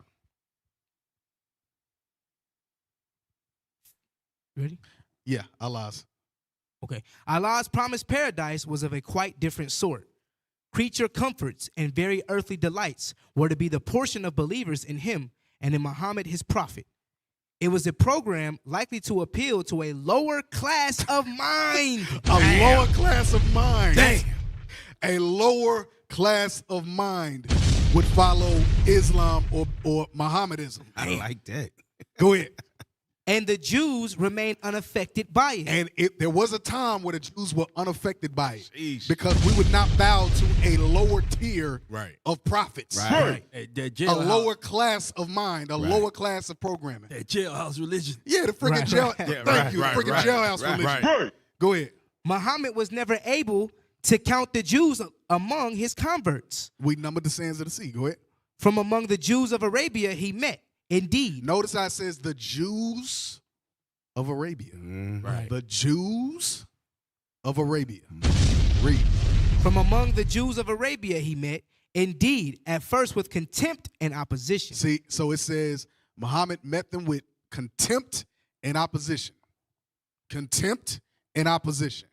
Ready? Yeah, Allah's. Okay. Allah's promised paradise was of a quite different sort. Creature comforts and very earthly delights were to be the portion of believers in him and in Muhammad, his prophet. It was a program likely to appeal to a lower class of mind. Lower class of mind. Damn. A lower class of mind would follow Islam or Mohammedanism. I like that. Go ahead. And the Jews remained unaffected by it. And there was a time where the Jews were unaffected by it. Jeez. Because we would not bow to a lower tier of prophets. Right. That A lower class of mind, a lower class of programming. That jailhouse religion. Yeah, the freaking jail. Thank you. The freaking jailhouse religion. Go ahead. Muhammad was never able to count the Jews among his converts. We numbered the sands of the sea. Go ahead. From among the Jews of Arabia he met. Indeed. Notice how it says the Jews of Arabia. Right. The Jews of Arabia. Read. From among the Jews of Arabia he met, indeed, at first with contempt and opposition. See, so it says Muhammad met them with contempt and opposition. Contempt and opposition.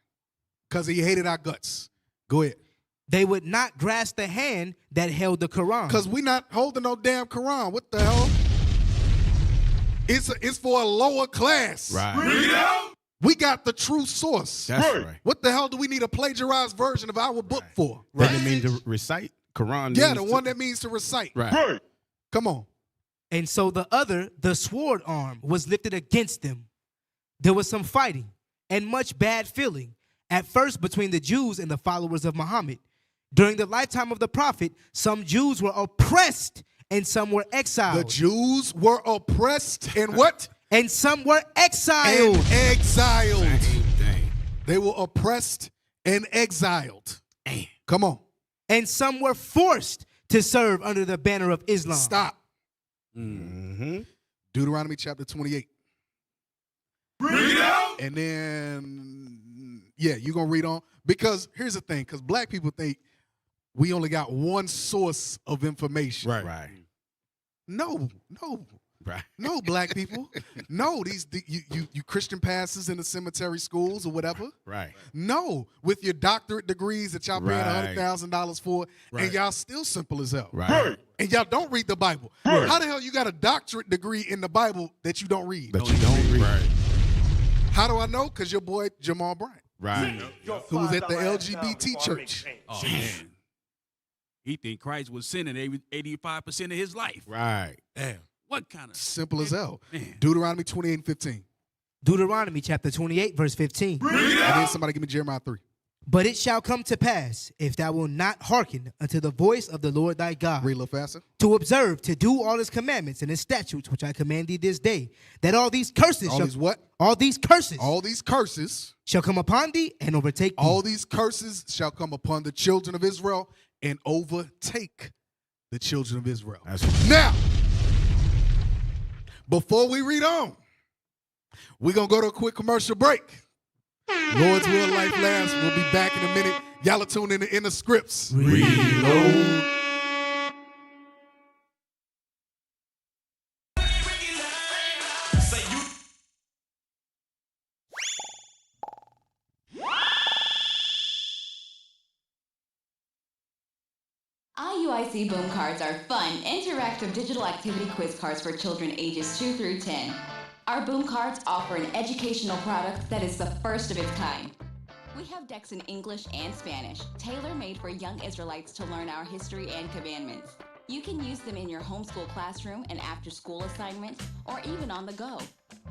Because he hated our guts. Go ahead. They would not grasp the hand that held the Quran. Because we not holding no damn Quran. What the hell? It's for a lower class. Right. We got the true source. That's right. What the hell do we need a plagiarized version of our book for? Doesn't it mean to recite? Quran. Yeah, the one that means to recite. Right. Come on. And so the other, the sword arm, was lifted against them. There was some fighting and much bad feeling, at first between the Jews and the followers of Muhammad. During the lifetime of the prophet, some Jews were oppressed and some were exiled. The Jews were oppressed and what? And some were exiled. And exiled. Dang. They were oppressed and exiled. Damn. Come on. And some were forced to serve under the banner of Islam. Stop. Mm-hmm. Deuteronomy chapter 28. Read out. And then, yeah, you're going to read on. Because here's the thing, because black people think we only got one source of information. Right. No. Right. No, black people. No, you Christian pastors in the cemetery schools or whatever. Right. No, with your doctorate degrees that y'all paying Right. $100,000 for, Right. and y'all still simple as hell. Right. And y'all don't read the Bible. Right. How the hell you got a doctorate degree in the Bible that you don't read? That you don't read. Right. How do I know? Because your boy Jamal Bryant, Right. who was at the LGBT church. Oh, man. He think Christ was sinning 85% of his life. Right. Damn. What kind of Simple as hell. Man. Deuteronomy 28 and 15. Deuteronomy chapter 28, verse 15. And then somebody give me Jeremiah 3. But it shall come to pass, if thou wilt not hearken unto the voice of the Lord thy God, Read a little faster. to observe, to do all his commandments and his statutes, which I command thee this day, that all these curses All shall, these what? all these curses All these curses. shall come upon thee and overtake thee. All these curses shall come upon the children of Israel and overtake the children of Israel. That's right. Now, before we read on, we're going to go to a quick commercial break. Lord's will, life lasts. We'll be back in a minute. Y'all are tuned in to Inner Scripts. Reload. IUIC Boom Cards are fun, interactive digital activity quiz cards for children ages 2 through 10. Our Boom Cards offer an educational product that is the first of its kind. We have decks in English and Spanish, tailor-made for young Israelites to learn our history and commandments. You can use them in your homeschool classroom and after-school assignments, or even on the go.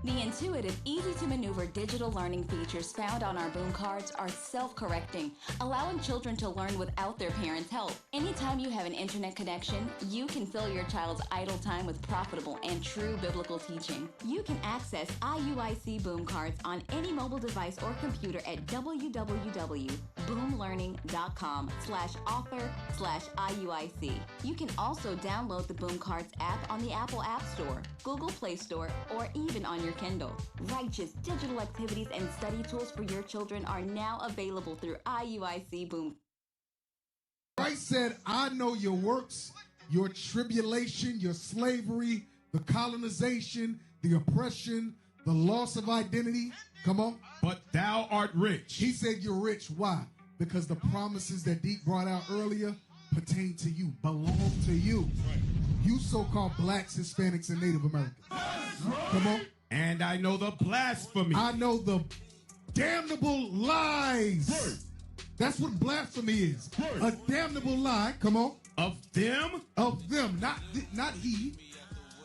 The intuitive, easy-to-maneuver digital learning features found on our Boom Cards are self-correcting, allowing children to learn without their parents' help. Anytime you have an internet connection, you can fill your child's idle time with profitable and true biblical teaching. You can access IUIC Boom Cards on any mobile device or computer at www.boomlearning.com/author/IUIC. You can also download the Boom Cards app on the Apple App Store, Google Play Store, or even on your Kindle. Righteous digital activities and study tools for your children are now available through IUIC Boom. Christ said, I know your works, your tribulation, your slavery, the colonization, the oppression, the loss of identity. Come on. But thou art rich. He said you're rich. Why? Because the promises that Deep brought out earlier pertain to you, belong to you. You so-called blacks, Hispanics, and Native Americans. Come on. And I know the blasphemy. I know the damnable lies. That's what blasphemy is. A damnable lie. Come on. Of them? Of them. Not he.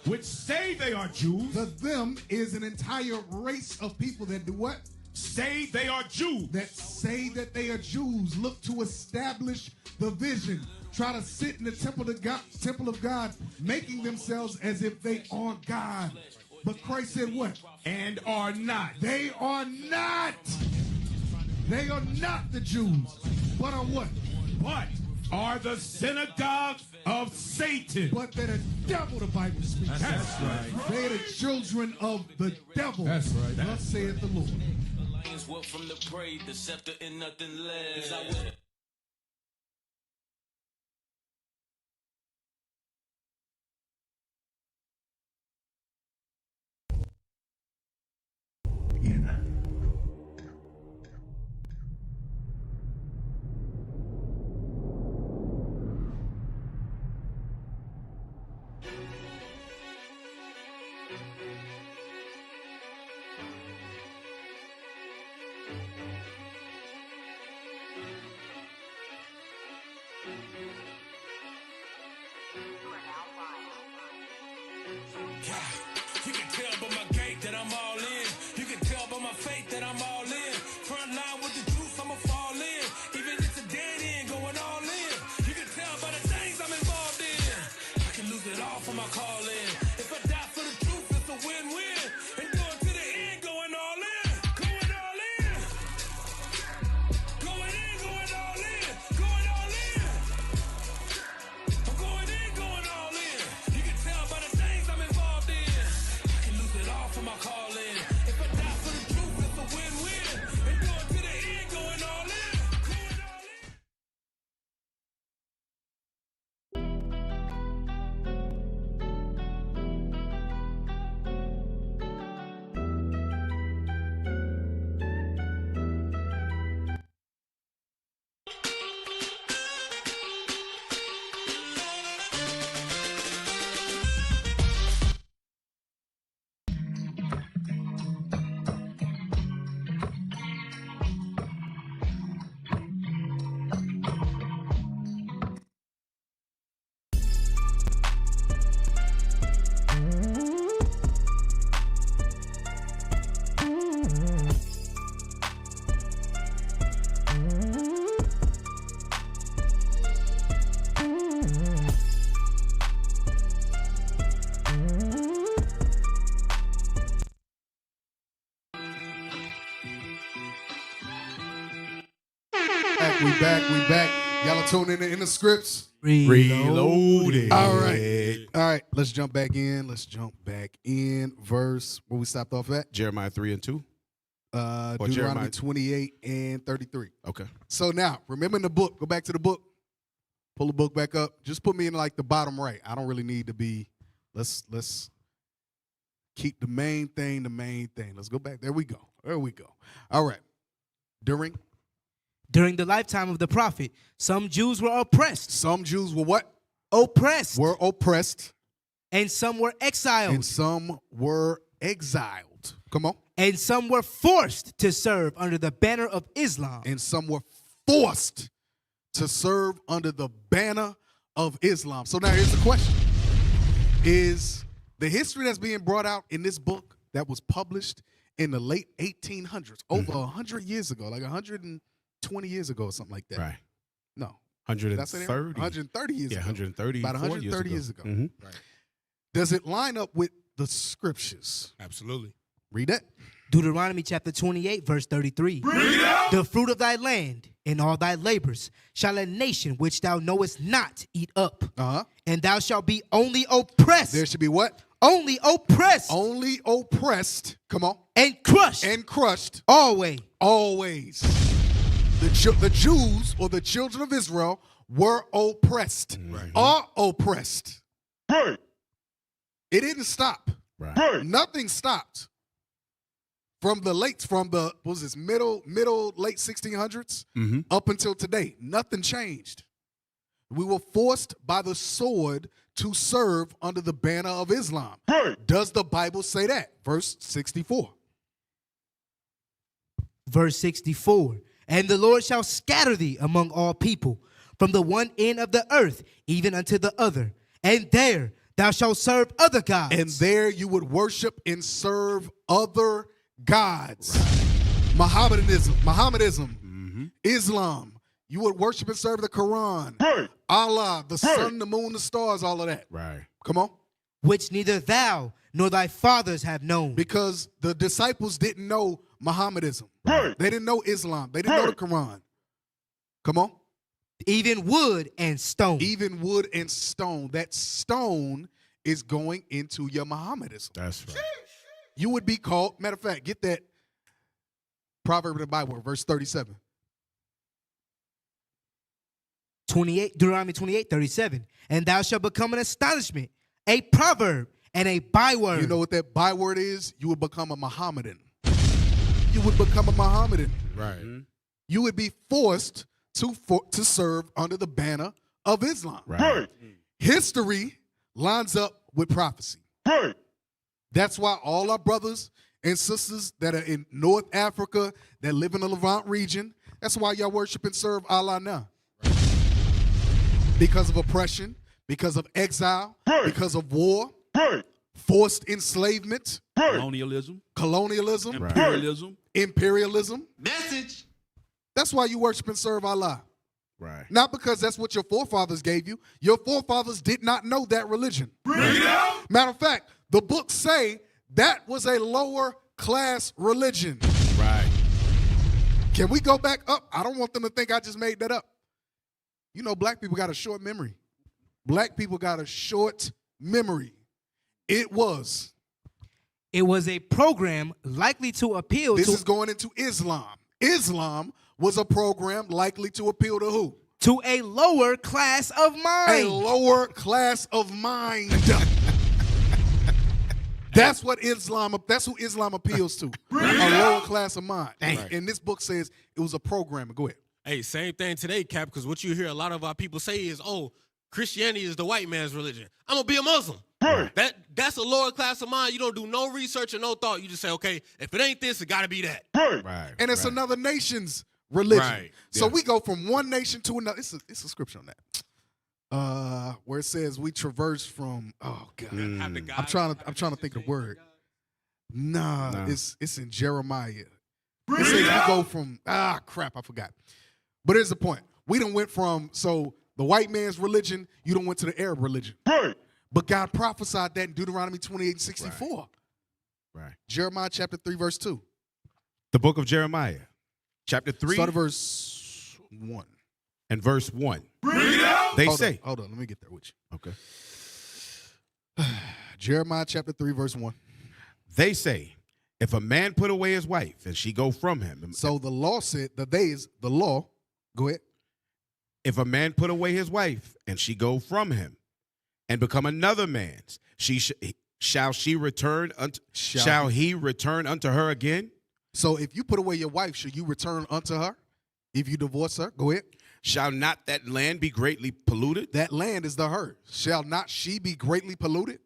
Which say they are Jews. The them is an entire race of people that do what? Say they are Jews. That say that they are Jews. Look to establish the vision. Try to sit in the temple of God, making themselves as if they are God. But Christ said what? And are not. They are not. They are not the Jews. But are what? But are the synagogue of Satan. But they're the devil, the Bible speaks. That's right. They're the children of the devil. That's right. Thus saith the Lord. Lions walk from the prey, the scepter and nothing less. You can tell by my gait that I'm all in. You can tell by my faith that I'm all in. Front line with the juice, I'ma fall in. Even if it's a dead end, going all in. You can tell by the things I'm involved in. I can lose it all for my calling. If I die for the truth, it's a win-win. And going to the end, going all in. Going all in. Going in, going all in. Going all in. I'm going in, going all in. You can tell by the things I'm involved in. I can lose it all for my calling. If I die for the truth, it's a win-win. And going to the end, going all in. Going all in. We back. Y'all are tuning in the scripts. Reloaded. All right. Let's jump back in. Verse where we stopped off at. Jeremiah 3 and 2. Deuteronomy Jeremiah 28 and 33. Okay. So now, remember in the book, go back to the book, pull the book back up. Just put me in like the bottom right. I don't really need to be, let's keep the main thing the main thing. Let's go back. There we go. All right. During the lifetime of the prophet, some Jews were oppressed. Some Jews were what? Oppressed. Were oppressed. And some were exiled. And some were exiled. Come on. And some were forced to serve under the banner of Islam. And some were forced to serve under the banner of Islam. So now here's the question. Is the history that's being brought out in this book that was published in the late 1800s, over 100 years ago, like 120 years ago or something like that? Right. No. 130. 130 years ago. 130. About 130 years ago. Mm-hmm. Right. Does it line up with the scriptures? Absolutely. Read that. Deuteronomy chapter 28, verse 33. The fruit of thy land and all thy labors shall a nation which thou knowest not eat up. And thou shalt be only oppressed. There should be what? Only oppressed. Only oppressed. Come on. And crushed. And crushed. Always. Always. The Jews or the children of Israel were oppressed. Right. Are oppressed. Right. It didn't stop. Right. Nothing stopped. From the late late 1600s up until today, nothing changed. We were forced by the sword to serve under the banner of Islam. Does the Bible say that? Verse 64. Verse 64. And the Lord shall scatter thee among all people, from the one end of the earth even unto the other. And there thou shalt serve other gods. And there you would worship and serve other gods. Right. Mohammedanism, Islam. You would worship and serve the Quran. Allah, the sun, the moon, the stars, all of that. Right. Come on. Which neither thou nor thy fathers have known. Because the disciples didn't know Mohammedanism. They didn't know Islam. They didn't know the Quran. Come on. Even wood and stone. Even wood and stone. That stone is going into your Mohammedanism. That's right. You would be called, matter of fact, get that proverb in the Bible, verse 37. Deuteronomy 28, 37. And thou shalt become an astonishment, a proverb, and a byword. You know what that byword is? You would become a Mohammedan. You would become a Mohammedan. Right. You would be forced to serve under the banner of Islam. Right. History lines up with prophecy. That's why all our brothers and sisters that are in North Africa, that live in the Levant region, that's why y'all worship and serve Allah now. Because of oppression, because of exile, because of war, forced enslavement, colonialism, imperialism. Message. That's why you worship and serve Allah. Right. Not because that's what your forefathers gave you. Your forefathers did not know that religion. Matter of fact, the books say that was a lower class religion. Right. Can we go back up? I don't want them to think I just made that up. You know, black people got a short memory. Black people got a short memory. It was a program likely to appeal This to... is going into Islam. Islam was a program likely to appeal to who? To a lower class of mind. A lower class of mind. That's who Islam appeals to. A lower class of mind. Right. And this book says it was a program. Go ahead. Hey, same thing today, Cap, because what you hear a lot of our people say is, oh, Christianity is the white man's religion. I'm going to be a Muslim. That's a lower class of mind. You don't do no research or no thought. You just say, okay, if it ain't this, it got to be that. Right. And it's another nation's religion. Right. So we go from one nation to another. It's a scripture on that. Where it says we traverse from, oh God. I'm trying to think of the word. Nah. It's in Jeremiah. It says we go from, crap, I forgot. But here's the point. We done went from, the white man's religion, you done went to the Arab religion. But God prophesied that in Deuteronomy 28:64. Right. Jeremiah chapter 3, verse 2. The book of Jeremiah, chapter 3. Start at verse 1. And verse 1. Hold on, let me get there with you. Okay. Jeremiah chapter 3, verse 1. They say, if a man put away his wife and she go from him. So the law said, the law. Go ahead. If a man put away his wife and she go from him and become another man's, shall he return unto her again? So if you put away your wife, should you return unto her? If you divorce her, go ahead. Shall not that land be greatly polluted? That land is the her. Shall not she be greatly polluted?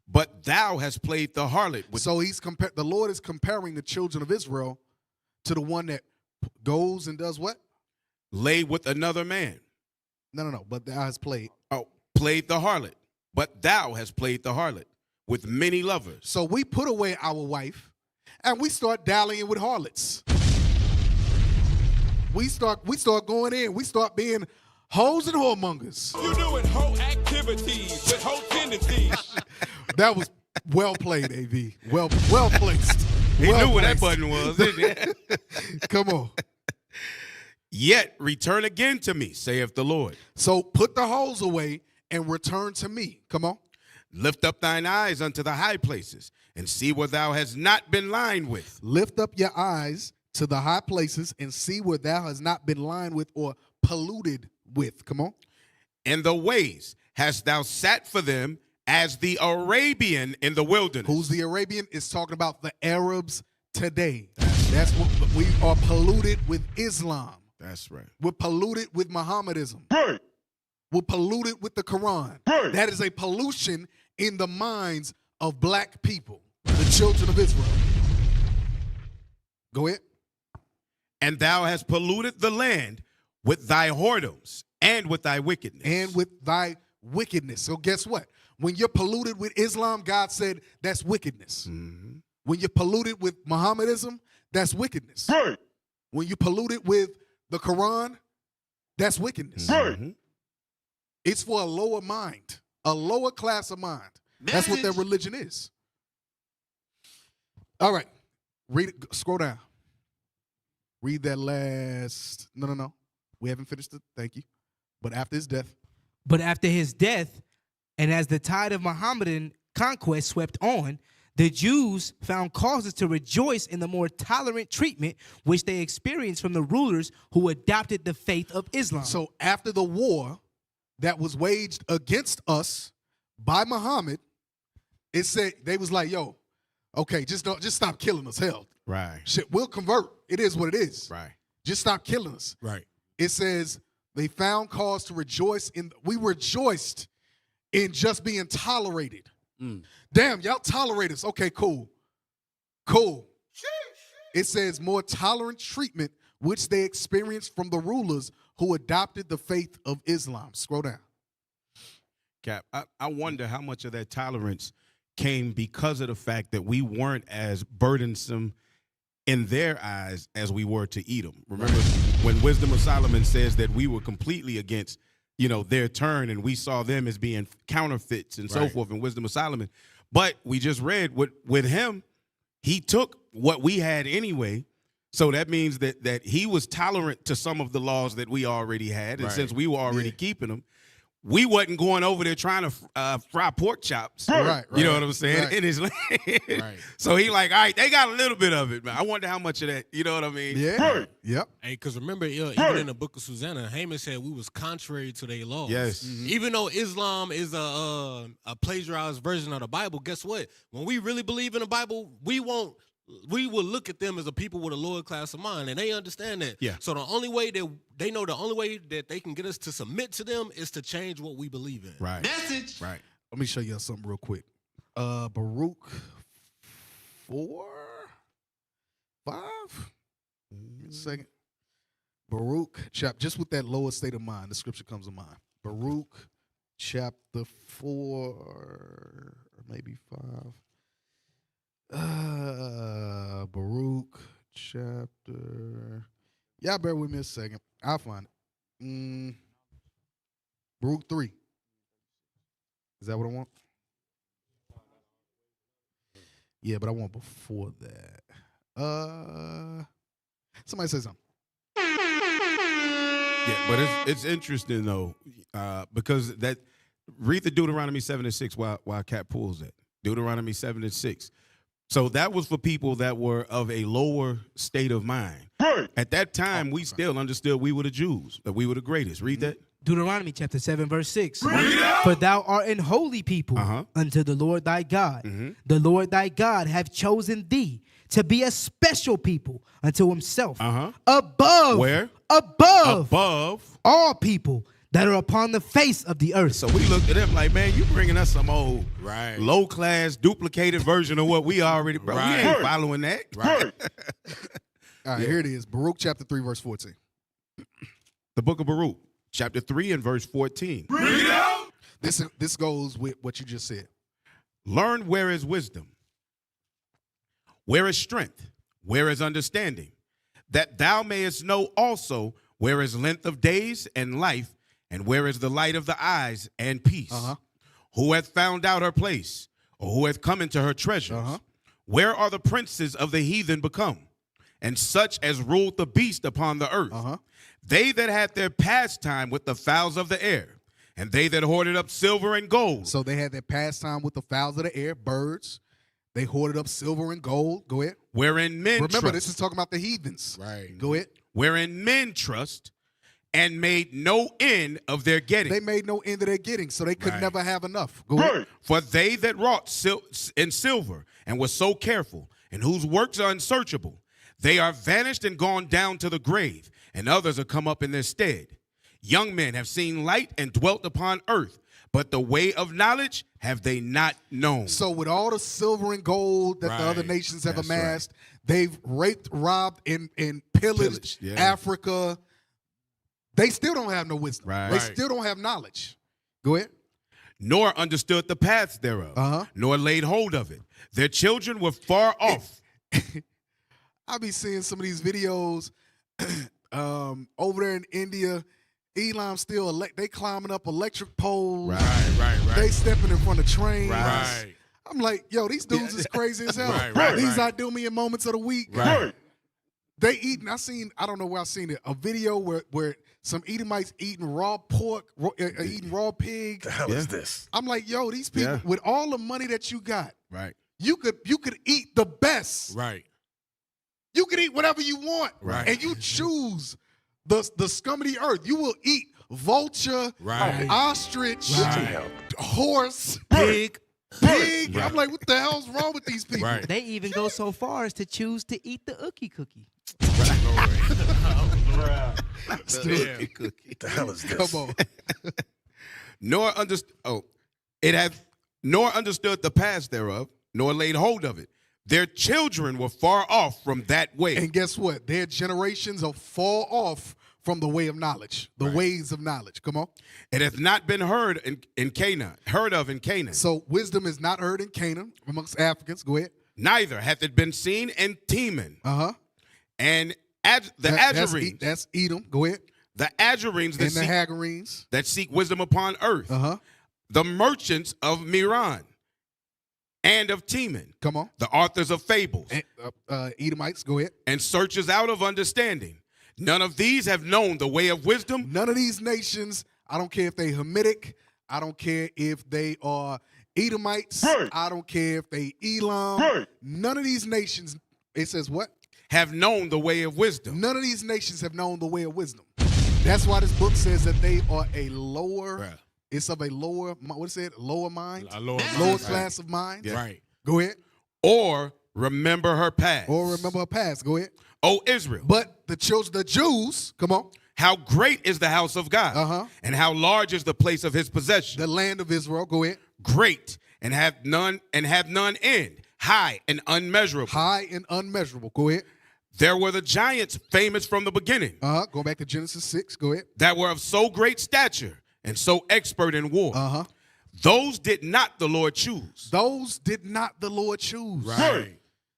But thou hast played the harlot. So the Lord is comparing the children of Israel to the one that goes and does what? Lay with another man. No. But thou has played. Oh, played the harlot. But thou hast played the harlot with many lovers. So we put away our wife and we start dallying with harlots. We start going in. We start being hoes and whoremongers. You doing hoe activities with hoe tendencies. That was well played, AV. Well placed. He knew where that button was, didn't he? Come on. Yet return again to me, saith the Lord. So put the hoes away and return to me. Come on. Lift up thine eyes unto the high places and see where thou hast not been lined with. Lift up your eyes to the high places and see where thou hast not been lined with or polluted with. Come on. In the ways hast thou sat for them as the Arabian in the wilderness. Who's the Arabian? It's talking about the Arabs today. That's what we are polluted with Islam. That's right. We're polluted with Mohammedanism. Right. We're polluted with the Quran. Right. That is a pollution in the minds of black people, the children of Israel. Go ahead. And thou hast polluted the land with thy whoredoms and with thy wickedness. And with thy wickedness. So guess what? When you're polluted with Islam, God said that's wickedness. Mm-hmm. When you're polluted with Mohammedanism, that's wickedness. Right. When you're polluted with the Quran, that's wickedness. Mm-hmm. It's for a lower mind, a lower class of mind. That's what their religion is. All right. Read it. Scroll down. Read that last. No. We haven't finished it. Thank you. But after his death. But after his death, and as the tide of Mohammedan conquest swept on, the Jews found causes to rejoice in the more tolerant treatment which they experienced from the rulers who adopted the faith of Islam. So after the war that was waged against us by Muhammad, it said they was like, yo, okay, just stop killing us. Hell. Right. Shit, we'll convert. It is what it is. Right. Just stop killing us. Right. It says they found cause to rejoice we rejoiced in just being tolerated. Damn, y'all tolerate us. Okay, cool. It says more tolerant treatment which they experienced from the rulers who adopted the faith of Islam. Scroll down. Cap, I wonder how much of that tolerance came because of the fact that we weren't as burdensome in their eyes as we were to Edom. Remember when Wisdom of Solomon says that we were completely against, their turn, and we saw them as being counterfeits and so forth in Wisdom of Solomon. But we just read with him, he took what we had anyway. So that means that he was tolerant to some of the laws that we already had. And since we were already keeping them, we wasn't going over there trying to fry pork chops. Right. You know what I'm saying? Right. In his land. Right. So he like, all right, they got a little bit of it, man. I wonder how much of that, you know what I mean? Yeah. Yep. Hey, because remember, even in the book of Susanna, Haman said we was contrary to their laws. Yes. Even though Islam is a plagiarized version of the Bible, guess what? When we really believe in the Bible, we will look at them as a people with a lower class of mind, and they understand that. Yeah. So the only way that they know the only way that they can get us to submit to them is to change what we believe in. Right. Message. Right. Let me show you something real quick. Baruch 4, 5. Give me a second. Baruch chapter, just with that lower state of mind, the scripture comes to mind. Baruch chapter 4, or maybe 5. Baruch chapter. Y'all bear with me a second. I'll find it. Baruch 3. Is that what I want? Yeah, but I want before that. Somebody say something. Yeah, but it's interesting though, because read the Deuteronomy 7:6 while Cat pulls that. Deuteronomy 7:6. So that was for people that were of a lower state of mind. At that time, we still understood we were the Jews, that we were the greatest. Read that. Deuteronomy chapter 7, verse 6. For thou art an holy people unto the Lord thy God. The Lord thy God hath chosen thee to be a special people unto himself. Above. Where? above all people that are upon the face of the earth. So we looked at him like, man, you bringing us some old low class duplicated version of what we already, bro. We ain't following that. Right. All right, here it is. Baruch chapter 3, verse 14. The book of Baruch, chapter 3 and verse 14. Read out. This goes with what you just said. Learn where is wisdom, where is strength, where is understanding, that thou mayest know also where is length of days and life, and where is the light of the eyes and peace. Who hath found out her place, or who hath come into her treasures? Where are the princes of the heathen become, and such as ruled the beast upon the earth? They that had their pastime with the fowls of the air, and they that hoarded up silver and gold. So they had their pastime with the fowls of the air, birds. They hoarded up silver and gold. Go ahead. Wherein men Remember, this is talking about the heathens. Right. Go ahead. Wherein men trust, and made no end of their getting. They made no end of their getting, so they could never have enough. Go ahead. For they that wrought in silver, and were so careful, and whose works are unsearchable, they are vanished and gone down to the grave, and others are come up in their stead. Young men have seen light and dwelt upon earth, but the way of knowledge have they not known. So with all the silver and gold that the other nations have amassed, they've raped, robbed, and pillaged Africa. They still don't have no wisdom. They still don't have knowledge. Go ahead. Nor understood the paths thereof, nor laid hold of it. Their children were far off. I be seeing some of these videos over there in India. Elam still they climbing up electric poles. They stepping in front of trains. I'm like, yo, these dudes is crazy as hell. These Idumean moments of the week. They eating. I don't know where I seen it. A video where some Edomites eating raw pork, eating raw pig. The hell is this? I'm like, yo, these people with all the money that you got, you could eat the best. You could eat whatever you want, and you choose the scum of the earth. You will eat vulture, ostrich, horse, pig. I'm like, what the hell's wrong with these people? They even go so far as to choose to eat the ookie cookie. The hell is this? Come on. Nor understood the past thereof, nor laid hold of it. Their children were far off from that way. And guess what? Their generations are far off from the way of knowledge, the ways of knowledge. Come on. It hath not been heard in Canaan, heard of in Canaan. So wisdom is not heard in Canaan amongst Africans. Go ahead. Neither hath it been seen in Teman. And the Azarenes. That's Edom. Go ahead. The Azarenes and the Hagarenes that seek wisdom upon earth. The merchants of Miran and of Teman. Come on. The authors of fables. And, Edomites. Go ahead. And searchers out of understanding. None of these have known the way of wisdom. None of these nations, I don't care if they Hamitic, I don't care if they are Edomites, I don't care if they Elam. None of these nations, it says what? Have known the way of wisdom. None of these nations have known the way of wisdom. That's why this book says that they are a lower, it's of a lower, what is it? Lower mind? Lower class of mind. Go ahead. Or remember her past. Go ahead. O Israel. But the Jews, come on. How great is the house of God, and how large is the place of his possession. The land of Israel, go ahead. Great, and have none end, high and unmeasurable. Go ahead. There were the giants famous from the beginning. Go back to Genesis 6, go ahead. That were of so great stature and so expert in war. Those did not the Lord choose.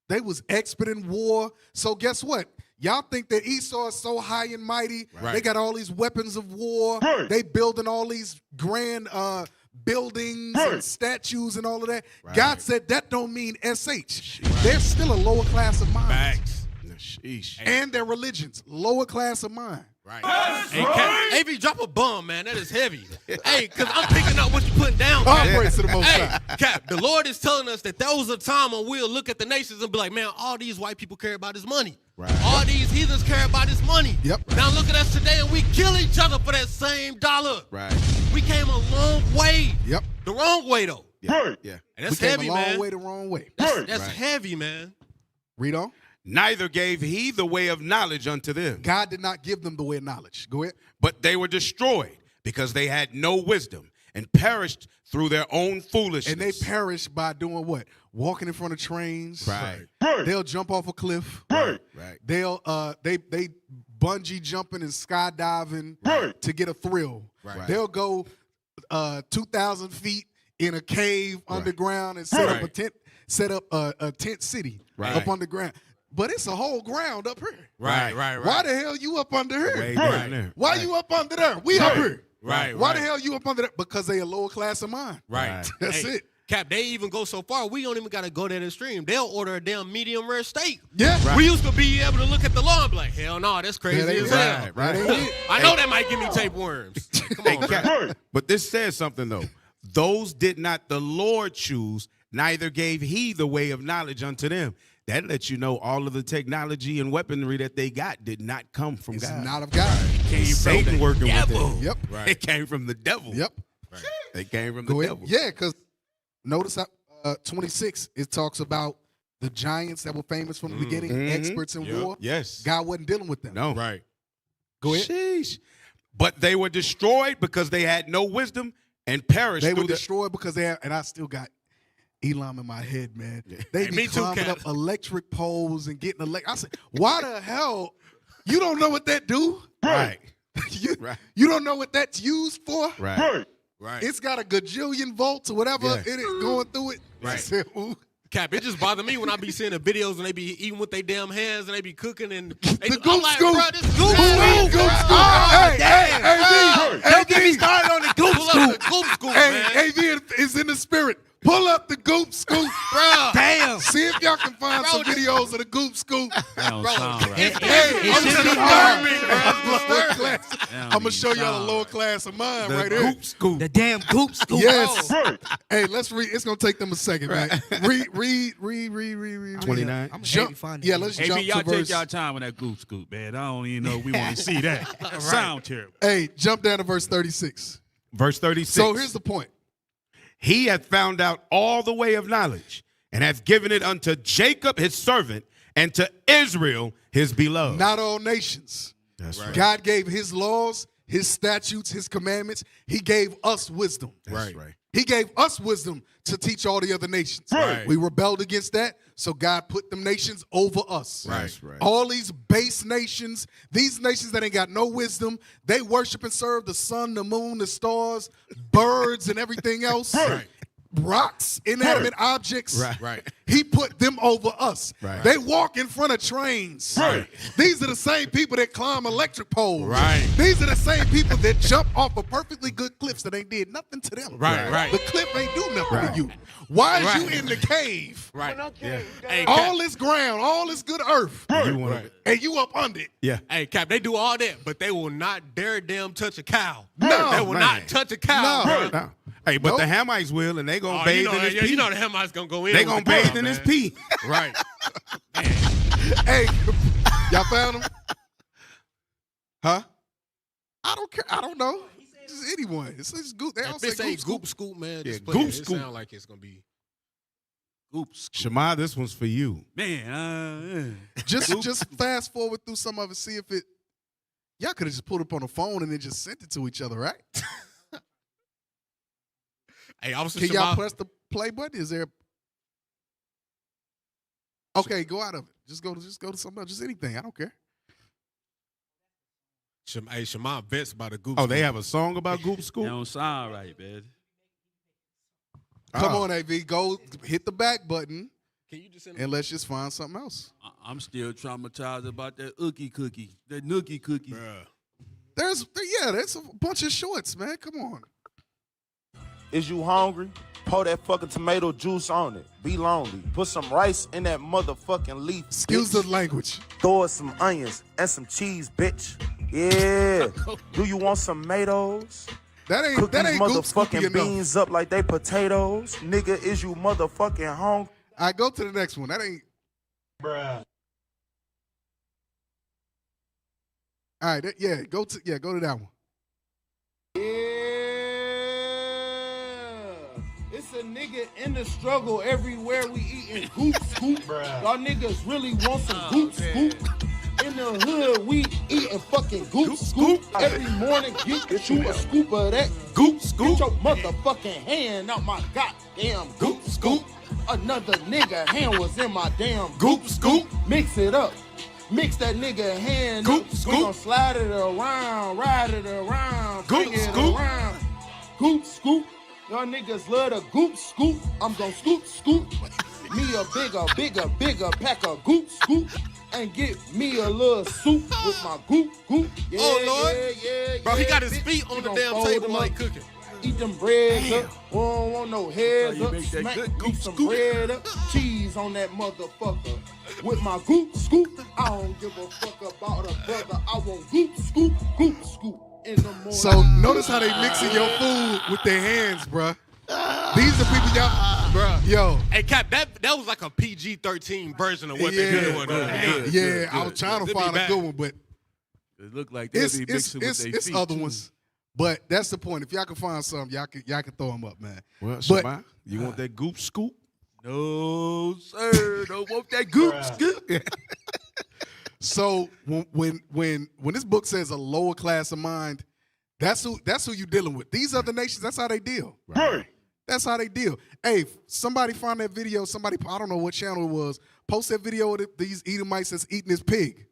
They was expert in war. So guess what? Y'all think that Esau is so high and mighty. They got all these weapons of war. They building all these grand buildings and statues and all of that. God said that don't mean SH. They're still a lower class of mind. And their religions, lower class of mind. Hey, AV, drop a bomb, man. That is heavy. Hey, because I'm picking up what you're putting down. All praise to the Most High. Cap, the Lord is telling us that there was a time when we'll look at the nations and be like, man, all these white people care about is money. All these heathens care about is money. Now look at us today and we kill each other for that same dollar. We came a long way. The wrong way, though. And that's heavy, man. The wrong way. That's heavy, man. Read on. neither gave he the way of knowledge unto them. God did not give them the way of knowledge. Go ahead. But they were destroyed because they had no wisdom and perished through their own foolishness. And they perished by doing what? Walking in front of trains. Right. They'll jump off a cliff. Right. They'll they bungee jumping and skydiving to get a thrill. Right. They'll go 2,000 feet in a cave underground and set up a tent city up underground. But it's a whole ground up here. Right. Why the hell you up under here? Way down there. Why you up under there? We up here. Right. Why the hell you up under there? Because they a lower class of mind. Right. That's it. Cap, they even go so far, we don't even got to go that extreme. They'll order a damn medium rare steak. Yeah. Right. We used to be able to look at the law and be like, hell no, that's crazy That ain't as hell. Right. I know that might give me tapeworms. Come on, man. But this says something, though. Those did not the Lord choose, neither gave he the way of knowledge unto them. That lets you know all of the technology and weaponry that they got did not come from It's God. not of God. Came Satan working with it. Yep. It came from the devil. Yep. It came from the Go ahead. devil. Yeah, because notice 26, it talks about the giants that were famous from the beginning, experts in war. Yes. God wasn't dealing with them. No. Right. Go ahead. Sheesh. But they were destroyed because they had no wisdom and perished. They were through the- destroyed because they had, and I still got Elam in my head, man. They Hey, be me too, climbing Cap. up electric poles and getting I said, why the hell? You don't know what that do? Right. You don't know what that's used for? Right. It's got a gajillion volts or whatever in it going through it. Right. I said, ooh. Cap, it just bothered me when I be seeing the videos and they be eating with their damn hands and they be cooking and they The I'm goop like, scoop. bro, this is goop Hey, scoop. goop scoop. Don't get me started on the goop scoop. Goop scoop, man. Hey, AV is in the spirit. Pull up the goop scoop. Bro. Damn. See if y'all can find some videos of the goop scoop. That don't sound right. I'm going to show y'all a lower class of mine The right here. goop scoop. The damn goop scoop. Yes. Hey, let's read. It's going to take them a second, man. Read. 29. Jump. Yeah, let's Hey, jump y'all to take verse. y'all time with that goop scoop, man. I don't even know we want to see that. That sound terrible. Hey, jump down to verse 36. Verse 36. So here's the point. He hath found out all the way of knowledge, and hath given it unto Jacob his servant, and to Israel his beloved. Not all nations. That's right. God gave his laws, his statutes, his commandments. He gave us wisdom. That's right. He gave us wisdom to teach all the other nations. Right. We rebelled against that, so God put them nations over us. That's right. All these base nations, these nations that ain't got no wisdom, they worship and serve the sun, the moon, the stars, birds, and everything else. Right. Rocks, inanimate objects. Right. He put them over us. Right. They walk in front of trains. Right. These are the same people that climb electric poles. Right. These are the same people that jump off of perfectly good cliffs that ain't did nothing to them. Right. The cliff ain't do nothing to you. Why is you in the cave? Right. Yeah. Hey, All this ground, all this good earth, You want to- and you up under it. Yeah. Hey, Cap, they do all that, but they will not dare damn touch a cow. No, they will man. not touch a cow. No. bro. No. Hey, but Nope. the Hamites will, and they gonna Oh, bathe you know, in his yeah, pee. you know the Hamites gonna go in. They with gonna the bathe cow, in his man. pee. Right. Hey, y'all found him? Huh? I don't care. I don't know. Just anyone. It's just goop. They all If it say say goop goop scoop. scoop, man, Yeah, just play it. goop It scoop. sound like it's gonna be Goop scoop. Shema, this one's for you. Man, Just fast forward through some of it. See if it. Y'all could have just put it up on the phone and then just sent it to each other, right? Hey, Officer Can y'all Shema, press the play button? Is there? Okay, go out of it. Just go to something else. Just anything. I don't care. Hey, Shema vets by the goop. Oh, they scoop. have a song about goop that scoop? don't sound right, man. Come Oh. on, AV. Go hit the back button Can you just send and let's just find something else. I'm still traumatized about that ookie cookie, that nookie cookie. Bruh. There's a bunch of shorts, man. Come on. Is you hungry? Pour that fucking tomato juice on it. Be lonely. Put some rice in that motherfucking leaf. Excuse bitch. the language. Throw it some onions and some cheese, bitch. Yeah. Do you want some tomatoes? That ain't Cook that these ain't goop scoopy motherfucking enough. beans up like they potatoes. Nigga, is you motherfucking hungry? All right, go to the next one. That ain't. Bruh. All right, go to that one. Yeah. It's a nigga in the struggle everywhere we eating goop scoop. Y'all niggas really want some goop scoop. In the hood, we eating fucking goop scoop. Every morning, get you a scoop of that goop scoop. Get your motherfucking hand out my goddamn goop scoop. Another nigga hand was in my damn goop scoop. Mix it up. Mix that nigga hand goop up. Scoop. We gon' slide it around, ride it around, goop scoop. Around. Goop scoop. Y'all niggas love the goop scoop. I'm gon' scoop scoop. Me a bigger pack of goop scoop. And get me a little soup with my goop. Yeah, oh, Lord. Yeah. Bro, he got his feet on the damn table like cooking. Eat them breads up. We don't want no heads up. Smack me some bread up. Cheese on that motherfucker. With my goop scoop. I don't give a fuck about a brother. I want goop scoop in the morning. So notice how they mixing your food with their hands, bruh. These are people y'all, bruh. Yo. Hey, Cap, that was like a PG-13 version of what they're doing. Yeah, I was trying to find a good one, but it looked like they'll be mixing with their feet. It's other ones. But that's the point. If y'all can find some, y'all can throw them up, man. Well, Shabbat, you want that goop scoop? No, sir. Don't want that goop scoop. So when this book says a lower class of mind, that's who you dealing with. These other nations, that's how they deal. Right. That's how they deal. Hey, somebody found that video. Somebody, I don't know what channel it was, post that video of these Edomites that's eating this pig.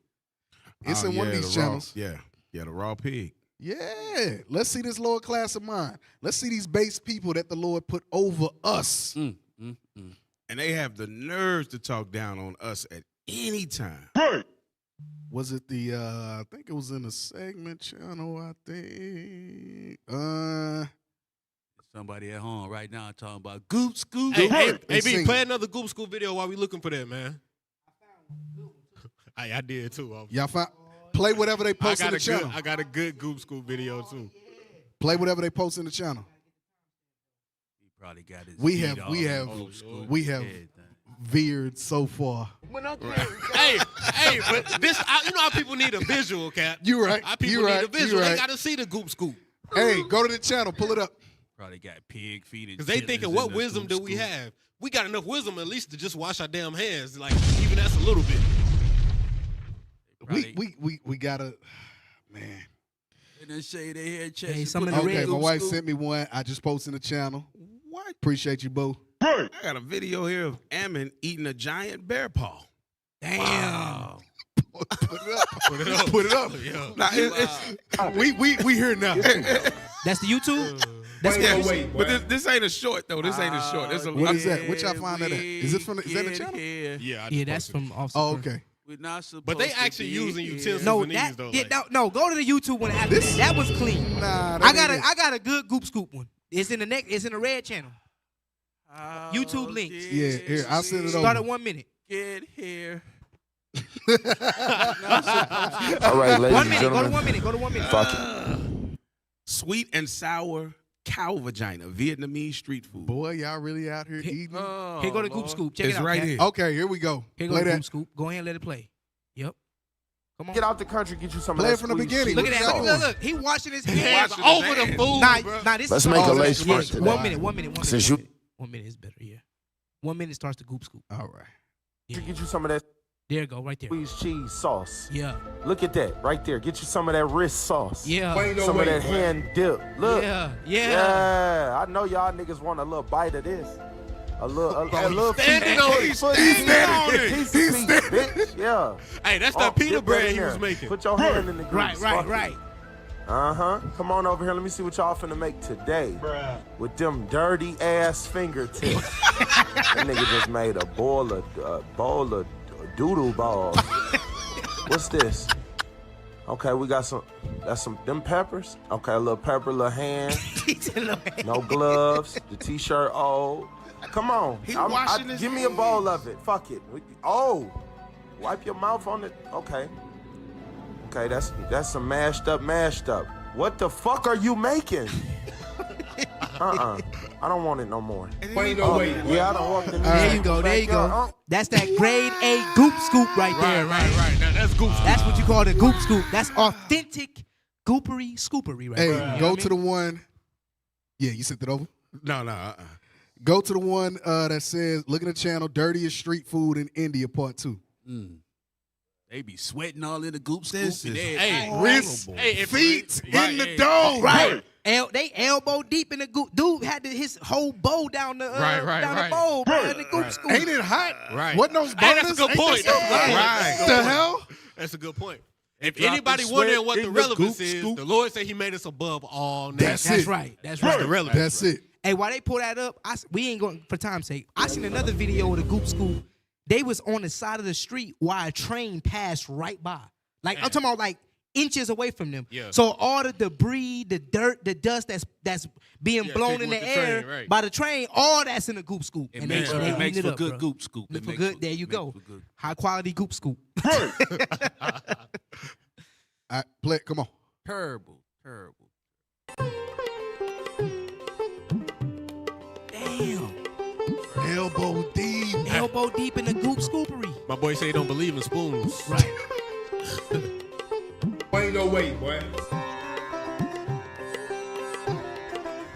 It's in one of these channels. Yeah, the raw pig. Yeah. Let's see this lower class of mind. Let's see these base people that the Lord put over us. And they have the nerves to talk down on us at any time. Right. Was it the, I think it was in the segment channel, I think. Somebody at home right now talking about goop scoop. Hey, B, play another goop scoop video while we looking for that, man. I did too. Y'all play whatever they post in the channel. I got a good goop scoop video too. Play whatever they post in the channel. He probably got his we have veered so far. Hey, but this, you know how people need a visual, Cap. You right. How people need a visual. They got to see the goop scoop. Hey, go to the channel. Pull it up. Probably got pig feet. Because they thinking, what wisdom do we have? We got enough wisdom at least to just wash our damn hands. Like, even that's a little bit. We gotta, man. And then say they had chest. Hey, okay, my wife sent me one. I just posted in the channel. What? Appreciate you, boo. I got a video here of Ammon eating a giant bear paw. Damn. Wow. Put it up. Yeah. Nah, we here now. That's the YouTube? That's wait. But this ain't a short though. This ain't a short. What is that? What y'all find that at? Is it from? Is that the channel? Yeah, that's from Officer. Oh, okay. But they actually using utensils No, in these though. no, go to the YouTube one after that. That was clean. Nah, I got a good goop scoop one. It's in the red channel. YouTube links. Yeah, here, I'll send it over. Start at 1 minute. Get here. All right, ladies and gentlemen. Go to 1 minute. Fuck it. Sweet and sour cow vagina, Vietnamese street food. Boy, y'all really out here eating? Here go the goop scoop. Check It's it out. right here. Okay, here we go. Here go Play the that. goop scoop. Go ahead and let it play. Yep. Come on. Get out the country, get you some Play of it that from the squeeze beginning. cheese Look at that. sauce. Look. He washing his hands washing his over the hands. food. Nah, this Let's is make a oh, lace yeah, front today. 1 minute. 1 minute. 1 Since minute. you- 1 minute is better. Yeah. 1 minute starts the goop scoop. All right. Yeah. Get you some of that There you go. Right there. squeeze cheese sauce. Yeah. Look at that right there. Get you some of that wrist sauce. Yeah. Some of that hand dip. Look. Yeah. Yeah. I know y'all niggas want a little bite of this. A little standing on it. He's standing on it. He's bitch. Yeah. Hey, that's that pita dip bread in he there. was making. Put your hand in the grease. Right. Come on over here. Let me see what y'all finna make today. With them dirty ass fingertips. That nigga just made a bowl of doodle balls. What's this? Okay, we got them peppers. Okay, a little pepper, a little hand. No gloves. The t-shirt old. Come on. Give me a bowl of it. Fuck it. Oh, wipe your mouth on it. Okay, that's some mashed up. What the fuck are you making? I don't want it no more. Yeah, I don't want it. There you go. That's that grade A goop scoop right there. Right. Now that's goop scoop. That's what you call the goop scoop. That's authentic goopery scoopery right there. Hey, go to the one. Yeah, you sent it over? No. Go to the one that says, look at the channel, Dirtiest Street Food in India, Part 2. They be sweating all in the goop scoop. This and is everything. Wrist, feet in the dough. Right. They elbow deep in the goop. Dude had his whole bow down the the bowl, bro, in the goop scoop. Ain't it hot? Right. What those Hey, boners? that's a good Ain't point. that That's a good something? point. Right. That's a good The point. hell? That's a good point. If Dropping anybody sweat wondering what the in the relevance goop is, scoop. the Lord said He made us above all nations. That's right. That's right. The relevance. That's it. Hey, while they pull that up, we ain't going for time's sake. I seen another video of the goop scoop. They was on the side of the street while a train passed right by. Like I'm talking about like inches away from them. Yeah. So all the debris, the dirt, the dust that's being blown taken in the with the air train, right. by the train, all that's in the goop scoop. It And makes, they it makes eating for up, good bro. goop scoop. Look It for makes good. There you makes go. for good. High quality goop scoop. All right, play it. Come on. Terrible. Damn. Elbow deep. Elbow deep in the goop scoopery. My boy say he don't believe in spoons. Right. Ain't no way, boy.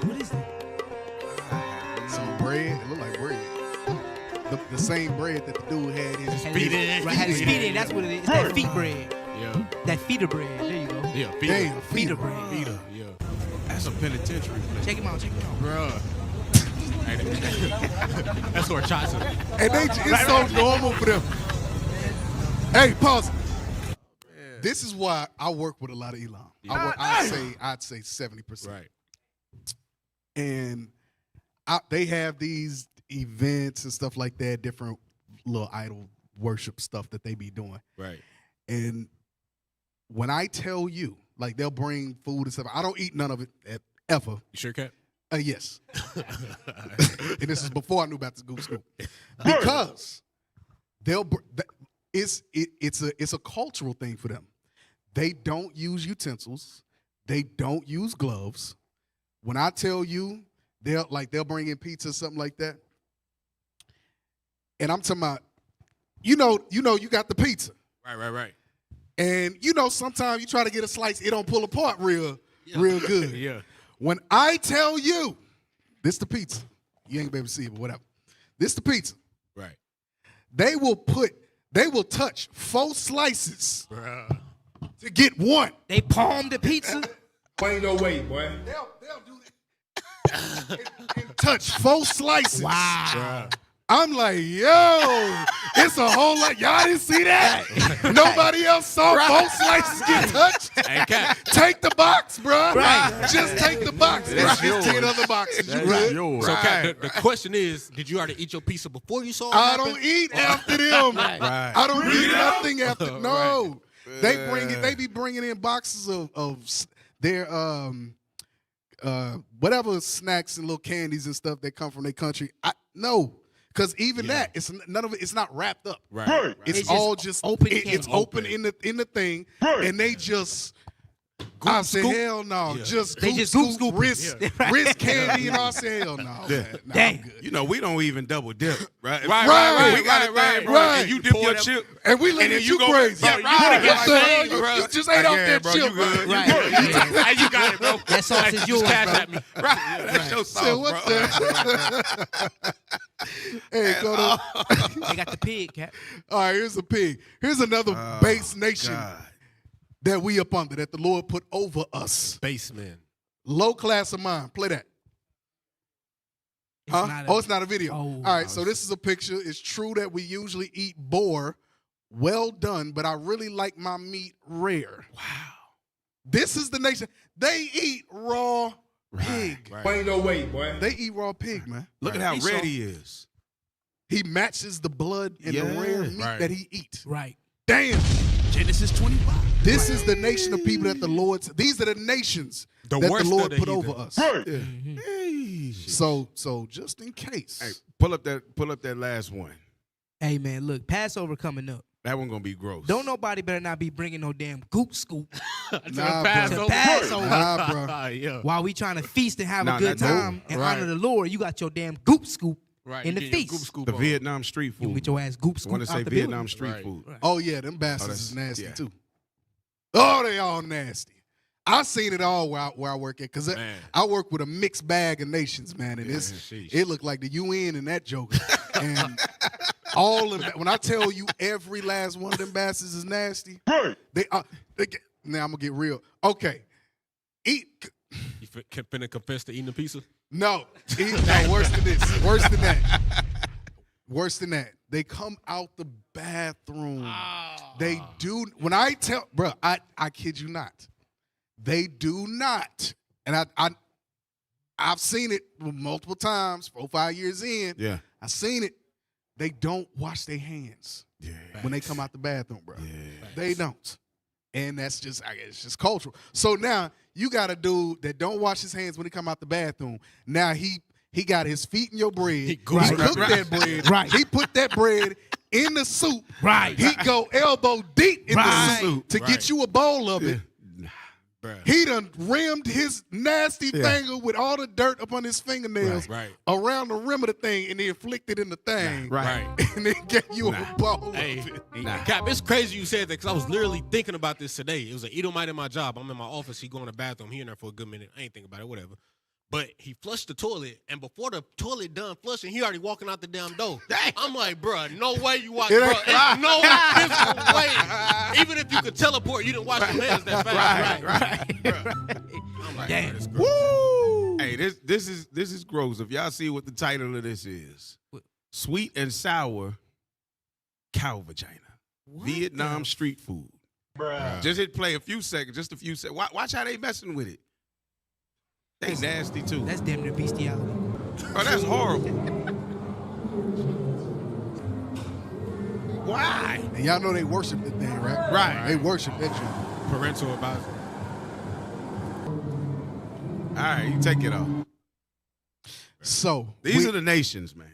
What is that? Some bread. It look like bread. The same bread that the dude had his feet in. Right, had his feet in. That's what it is. It's that feet bread. Yeah. That feeder bread. There you go. Yeah. Damn, Feeder bread. Feeder. Yeah. That's a penitentiary place. Check him out. Bruh. That's where Johnson. And it's so normal for them. Hey, pause. This is why I work with a lot of Elam. I'd say 70%. Right. And they have these events and stuff like that, different little idol worship stuff that they be doing. Right. And when I tell you, like they'll bring food and stuff, I don't eat none of it ever. You sure, Cap? Yes. And this is before I knew about the goop scoop. Because it's a cultural thing for them. They don't use utensils. They don't use gloves. When I tell you, they'll bring in pizza or something like that. And I'm talking about, you got the pizza. Right. And sometimes you try to get a slice, it don't pull apart real good. Yeah. When I tell you, this the pizza. You ain't gonna be able to see it, but whatever. This the pizza. Right. They will touch 4 slices Bruh. to get one. They palm the pizza. Ain't no way, boy. They'll do that. and touch 4 slices. Wow. Bruh. I'm like, yo, it's a whole lot. Y'all didn't see that? Nobody else saw 4 slices get touched? Hey, Cap. Take the box, bro. Right. Just take the box. That's There's 10 other boxes. You good? yours. So, Cap, the question is, did you already eat your pizza before you saw it I happen? don't eat after them. Right. I don't eat nothing after. No. Right. They be bringing in boxes of their whatever snacks and little candies and stuff that come from their country. No. Because even that, it's none of it. It's not wrapped up. Right. It's all just open. It's open in the thing, and they just. I said, hell no. Yeah. Just They just goop scoop. wrist candy, and I said, hell no. Yeah. Man, nah, Dang. I'm good. You know, we don't even double dip, right? Right. We got a thing, bro. Right. And you dip Pour your them- chip. And we look And at then you go- crazy. bro, you Right. gotta get Yes, like, sir. bro. You just ate off that bro, chip, you good. bro. Right. Hey, you got it, bro. That sauce is yours, Just cash bro. at me. Right. That's your Said, sauce, what bro. the? Hey, go to. They got the pig, Cap. All right, here's a pig. Here's another base nation God. that we up under, that the Lord put over us. Baseman. Low class of mind. Play that. It's not It's not a video. Oh. All right, so this is a picture. It's true that we usually eat boar well done, but I really like my meat rare. Wow. This is the nation. They eat raw pig. Ain't no way, boy. They eat raw pig, man. Look at how red he is. He matches the blood and the rare meat that he eats. Right. Damn. Genesis 25. This is the nation of people that the Lord. These are the nations that the worst Lord of the put heathen. over us. Hey, So just in case. hey, pull up that last one. Hey, man, look, Passover coming up. That one gonna be gross. Don't nobody better not be bringing no damn goop scoop Nah, to Passover. Nah, bro. Yeah. While we trying to feast and have Nah, a good nah, time and right. honor the Lord, you got your damn goop scoop Right. in you the get your feast. scoop The on. Vietnam street You food. get your ass goop I scoop want to out say the Vietnam building. street Right. food. Oh yeah, them bastards that's- is nasty yeah. too. Oh, they all nasty. I've seen it all where I work at, because I work with a mixed bag of nations, man, and it looked like the UN and that joker. And all of that, when I tell you every last one of them bastards is nasty, now I'm going to get real. Okay. You finna confess to eating a pizza? No. No, worse than this. Worse than that. Worse than that. They come out the bathroom. They do. When I tell, bro, I kid you not. They do not. And I've seen it multiple times, 4 or 5 years in. Yeah. I've seen it. They don't wash their hands when they come out the bathroom, bro. They don't. And that's just, I guess, it's just cultural. So now you got a dude that don't wash his hands when he come out the bathroom. Now he got his feet in your bread. He cooked that bread. Right. He put that bread in the soup. Right. He go elbow deep in the soup to get you a bowl of it. He done rimmed his nasty finger with all the dirt up on his fingernails around the rim of the thing, and then flicked it in the thing. And then gave you a bowl of it. Cap, it's crazy you said that, because I was literally thinking about this today. It was an Edomite in my job. I'm in my office. He going to the bathroom. He in there for a good minute. I ain't thinking about it, whatever. But he flushed the toilet, and before the toilet done flushing, he already walking out the damn door. I'm like, bro, no way you watch, bro. There's no physical way. Even if you could teleport, you didn't wash your hands that fast. Right. I'm like, damn. Woo! Hey, this is gross. If y'all see what the title of this is, Sweet and Sour Cow Vagina. Vietnam street food. Bruh. Just hit play a few seconds. Watch how they messing with it. They nasty too. That's damn near bestiality. Oh, that's horrible. Why? And y'all know they worship the thing, right? Right. They worship that shit. Parental advisory. All right, you take it off. So these are the nations, man.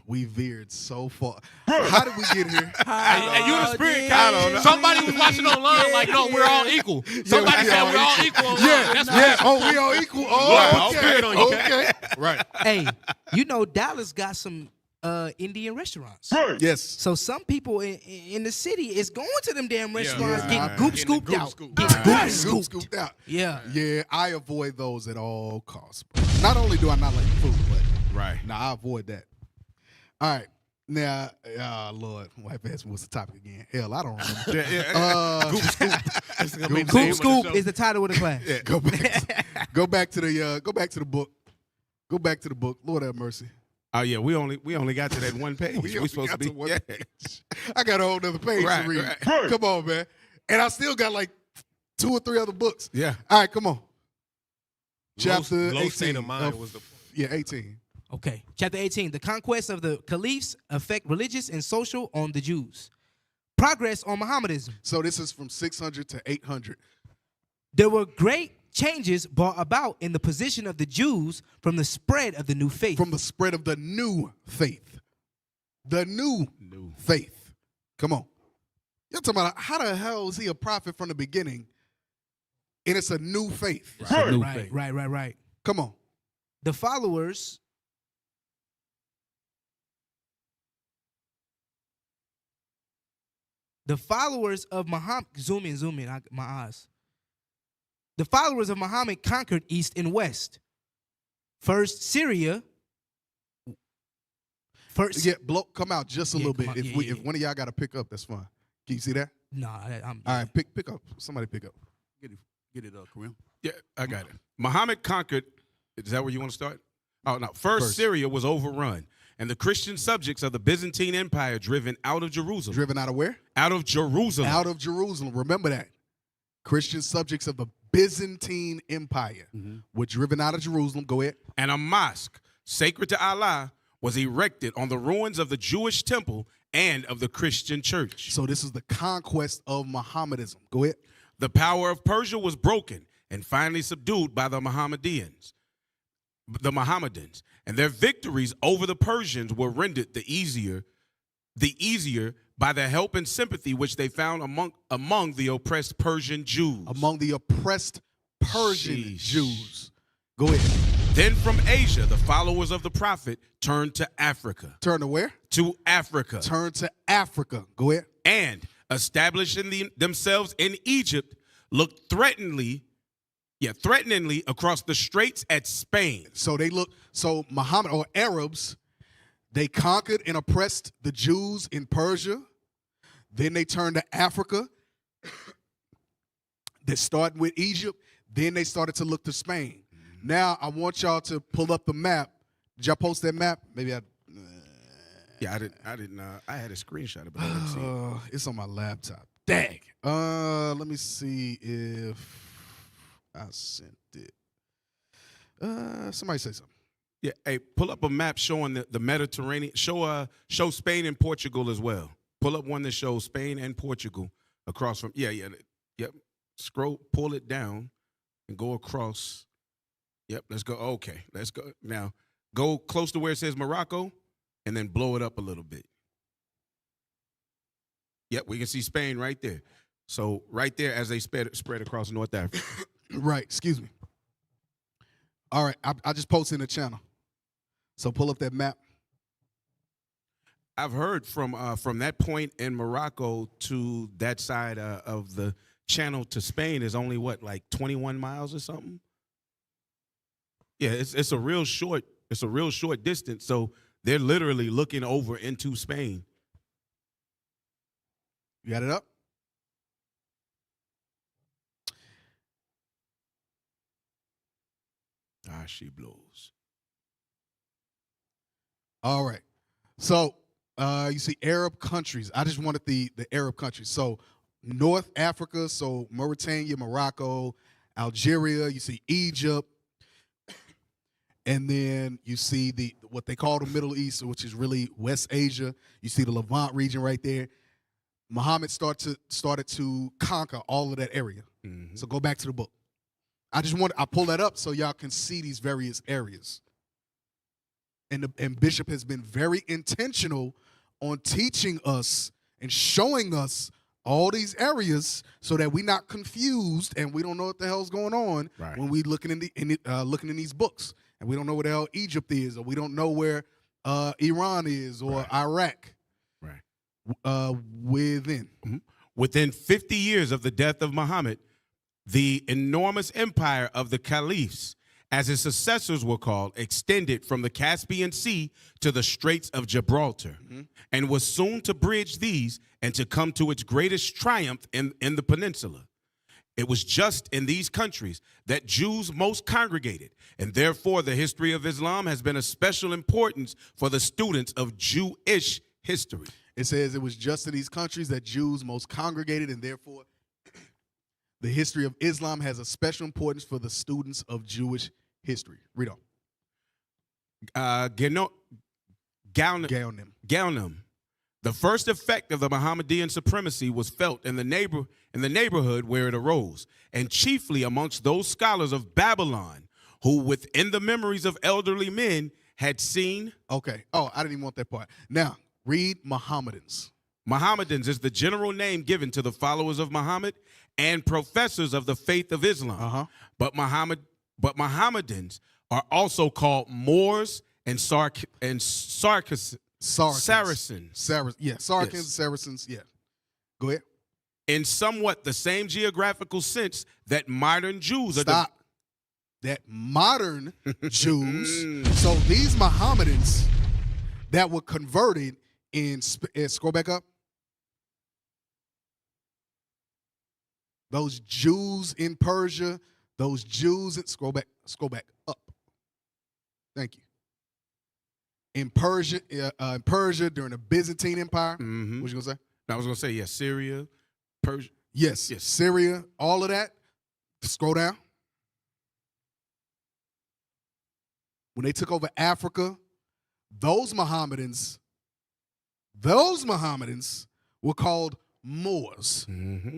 We veered so far. How did we get here? Hey, you the spirit guy. Somebody was watching online like, no, we're all equal. Somebody said we're all equal online. Oh, we all equal. Oh, okay. Right. Hey, you know Dallas got some Indian restaurants. Yes. So some people in the city is going to them damn restaurants, getting goop scooped out. Goop scooped out. Yeah. Yeah, I avoid those at all costs. Not only do I not like food, but I avoid that. All right. Now, Lord, white ass, what's the topic again? Hell, I don't remember. Goop Scoop is the title of the class. Yeah, go back to the book. Go back to the book. Lord have mercy. Oh yeah, we only got to that one page. we supposed to be. I got a whole other page to read. Right. Come on, man. And I still got like 2 or 3 other books. Yeah. All right, come on. Chapter low 18. State of mind was the 18. Okay. Chapter 18. The conquest of the caliphs affect religious and social on the Jews. Progress on Mohammedanism. So this is from 600 to 800. There were great changes brought about in the position of the Jews from the spread of the new faith. From the spread of the new faith. The new faith. Come on. You're talking about how the hell is he a prophet from the beginning and it's a new faith? Right. Come on. The followers of Muhammad, zoom in, my eyes. The followers of Muhammad conquered east and west. First Syria. Come out just a little bit. If one of y'all got to pick up, that's fine. Can you see that? No, I'm. All right, pick up. Somebody pick up. Get it up, Kareem. Yeah, I got it. Muhammad conquered. Is that where you want to start? Oh no. First, Syria was overrun, and the Christian subjects of the Byzantine Empire driven out of Jerusalem. Driven out of where? Out of Jerusalem. Out of Jerusalem. Remember that. Christian subjects of the Byzantine Empire were driven out of Jerusalem. Go ahead. And a mosque sacred to Allah was erected on the ruins of the Jewish temple and of the Christian church. So this is the conquest of Mohammedanism. Go ahead. The power of Persia was broken and finally subdued by the Mohammedans, and their victories over the Persians were rendered the easier by the help and sympathy which they found among the oppressed Persian Jews. Among the oppressed Persian Jews. Go ahead. Then from Asia, the followers of the prophet turned to Africa. Turn to where? To Africa. Turn to Africa. Go ahead. And establishing themselves in Egypt, looked threateningly Yeah, threateningly across the straits at Spain. So Muhammad or Arabs, they conquered and oppressed the Jews in Persia. Then they turned to Africa. They started with Egypt. Then they started to look to Spain. Now I want y'all to pull up the map. Did y'all post that map? Maybe I. Yeah, I didn't. I had a screenshot of it. I didn't see it. It's on my laptop. Dang. Let me see if I sent it. Somebody say something. Yeah, hey, pull up a map showing the Mediterranean. Show Spain and Portugal as well. Pull up one that shows Spain and Portugal across from. Yep. Scroll, pull it down, and go across. Yep, let's go. Okay, let's go. Now, go close to where it says Morocco, and then blow it up a little bit. Yep, we can see Spain right there. So right there as they spread across North Africa. Right, excuse me. All right, I just posted in the channel. So pull up that map. I've heard from that point in Morocco to that side of the channel to Spain is only what, like 21 miles or something? Yeah, it's a real short distance. So they're literally looking over into Spain. You got it up? She blows. All right. So you see Arab countries. I just wanted the Arab countries. So North Africa, so Mauritania, Morocco, Algeria, you see Egypt, and then you see what they call the Middle East, which is really West Asia. You see the Levant region right there. Muhammad started to conquer all of that area. Mm-hmm. So go back to the book. I pull that up so y'all can see these various areas. And Bishop has been very intentional on teaching us and showing us all these areas so that we're not confused and we don't know what the hell's going on when we looking in these books, and we don't know where the hell Egypt is, or we don't know where Iran is, or Iraq. Within 50 years of the death of Muhammad, the enormous empire of the caliphs, as his successors were called, extended from the Caspian Sea to the Straits of Gibraltar, and was soon to bridge these and to come to its greatest triumph in the peninsula. It was just in these countries that Jews most congregated, and therefore the history of Islam has been of special importance for the students of Jewish history. It says it was just in these countries that Jews most congregated, and therefore the history of Islam has a special importance for the students of Jewish history. Read on. Gaunim. The first effect of the Mohammedan supremacy was felt in the neighborhood where it arose, and chiefly amongst those scholars of Babylon who, within the memories of elderly men, had seen. Okay. Oh, I didn't even want that part. Now, read Mohammedans. Mohammedans is the general name given to the followers of Muhammad and professors of the faith of Islam. But Mohammedans are also called Moors and Saracens. Saracens, Saracens, yeah. Go ahead. In somewhat the same geographical sense that modern Jews are. That modern Jews. So these Mohammedans that were converted scroll back up. Those Jews in Persia, those Jews scroll back up. Thank you. In Persia during the Byzantine Empire. What you gonna say? I was gonna say, yes, Syria, Persia. Yes, Syria, all of that. Scroll down. When they took over Africa, those Mohammedans were called Moors,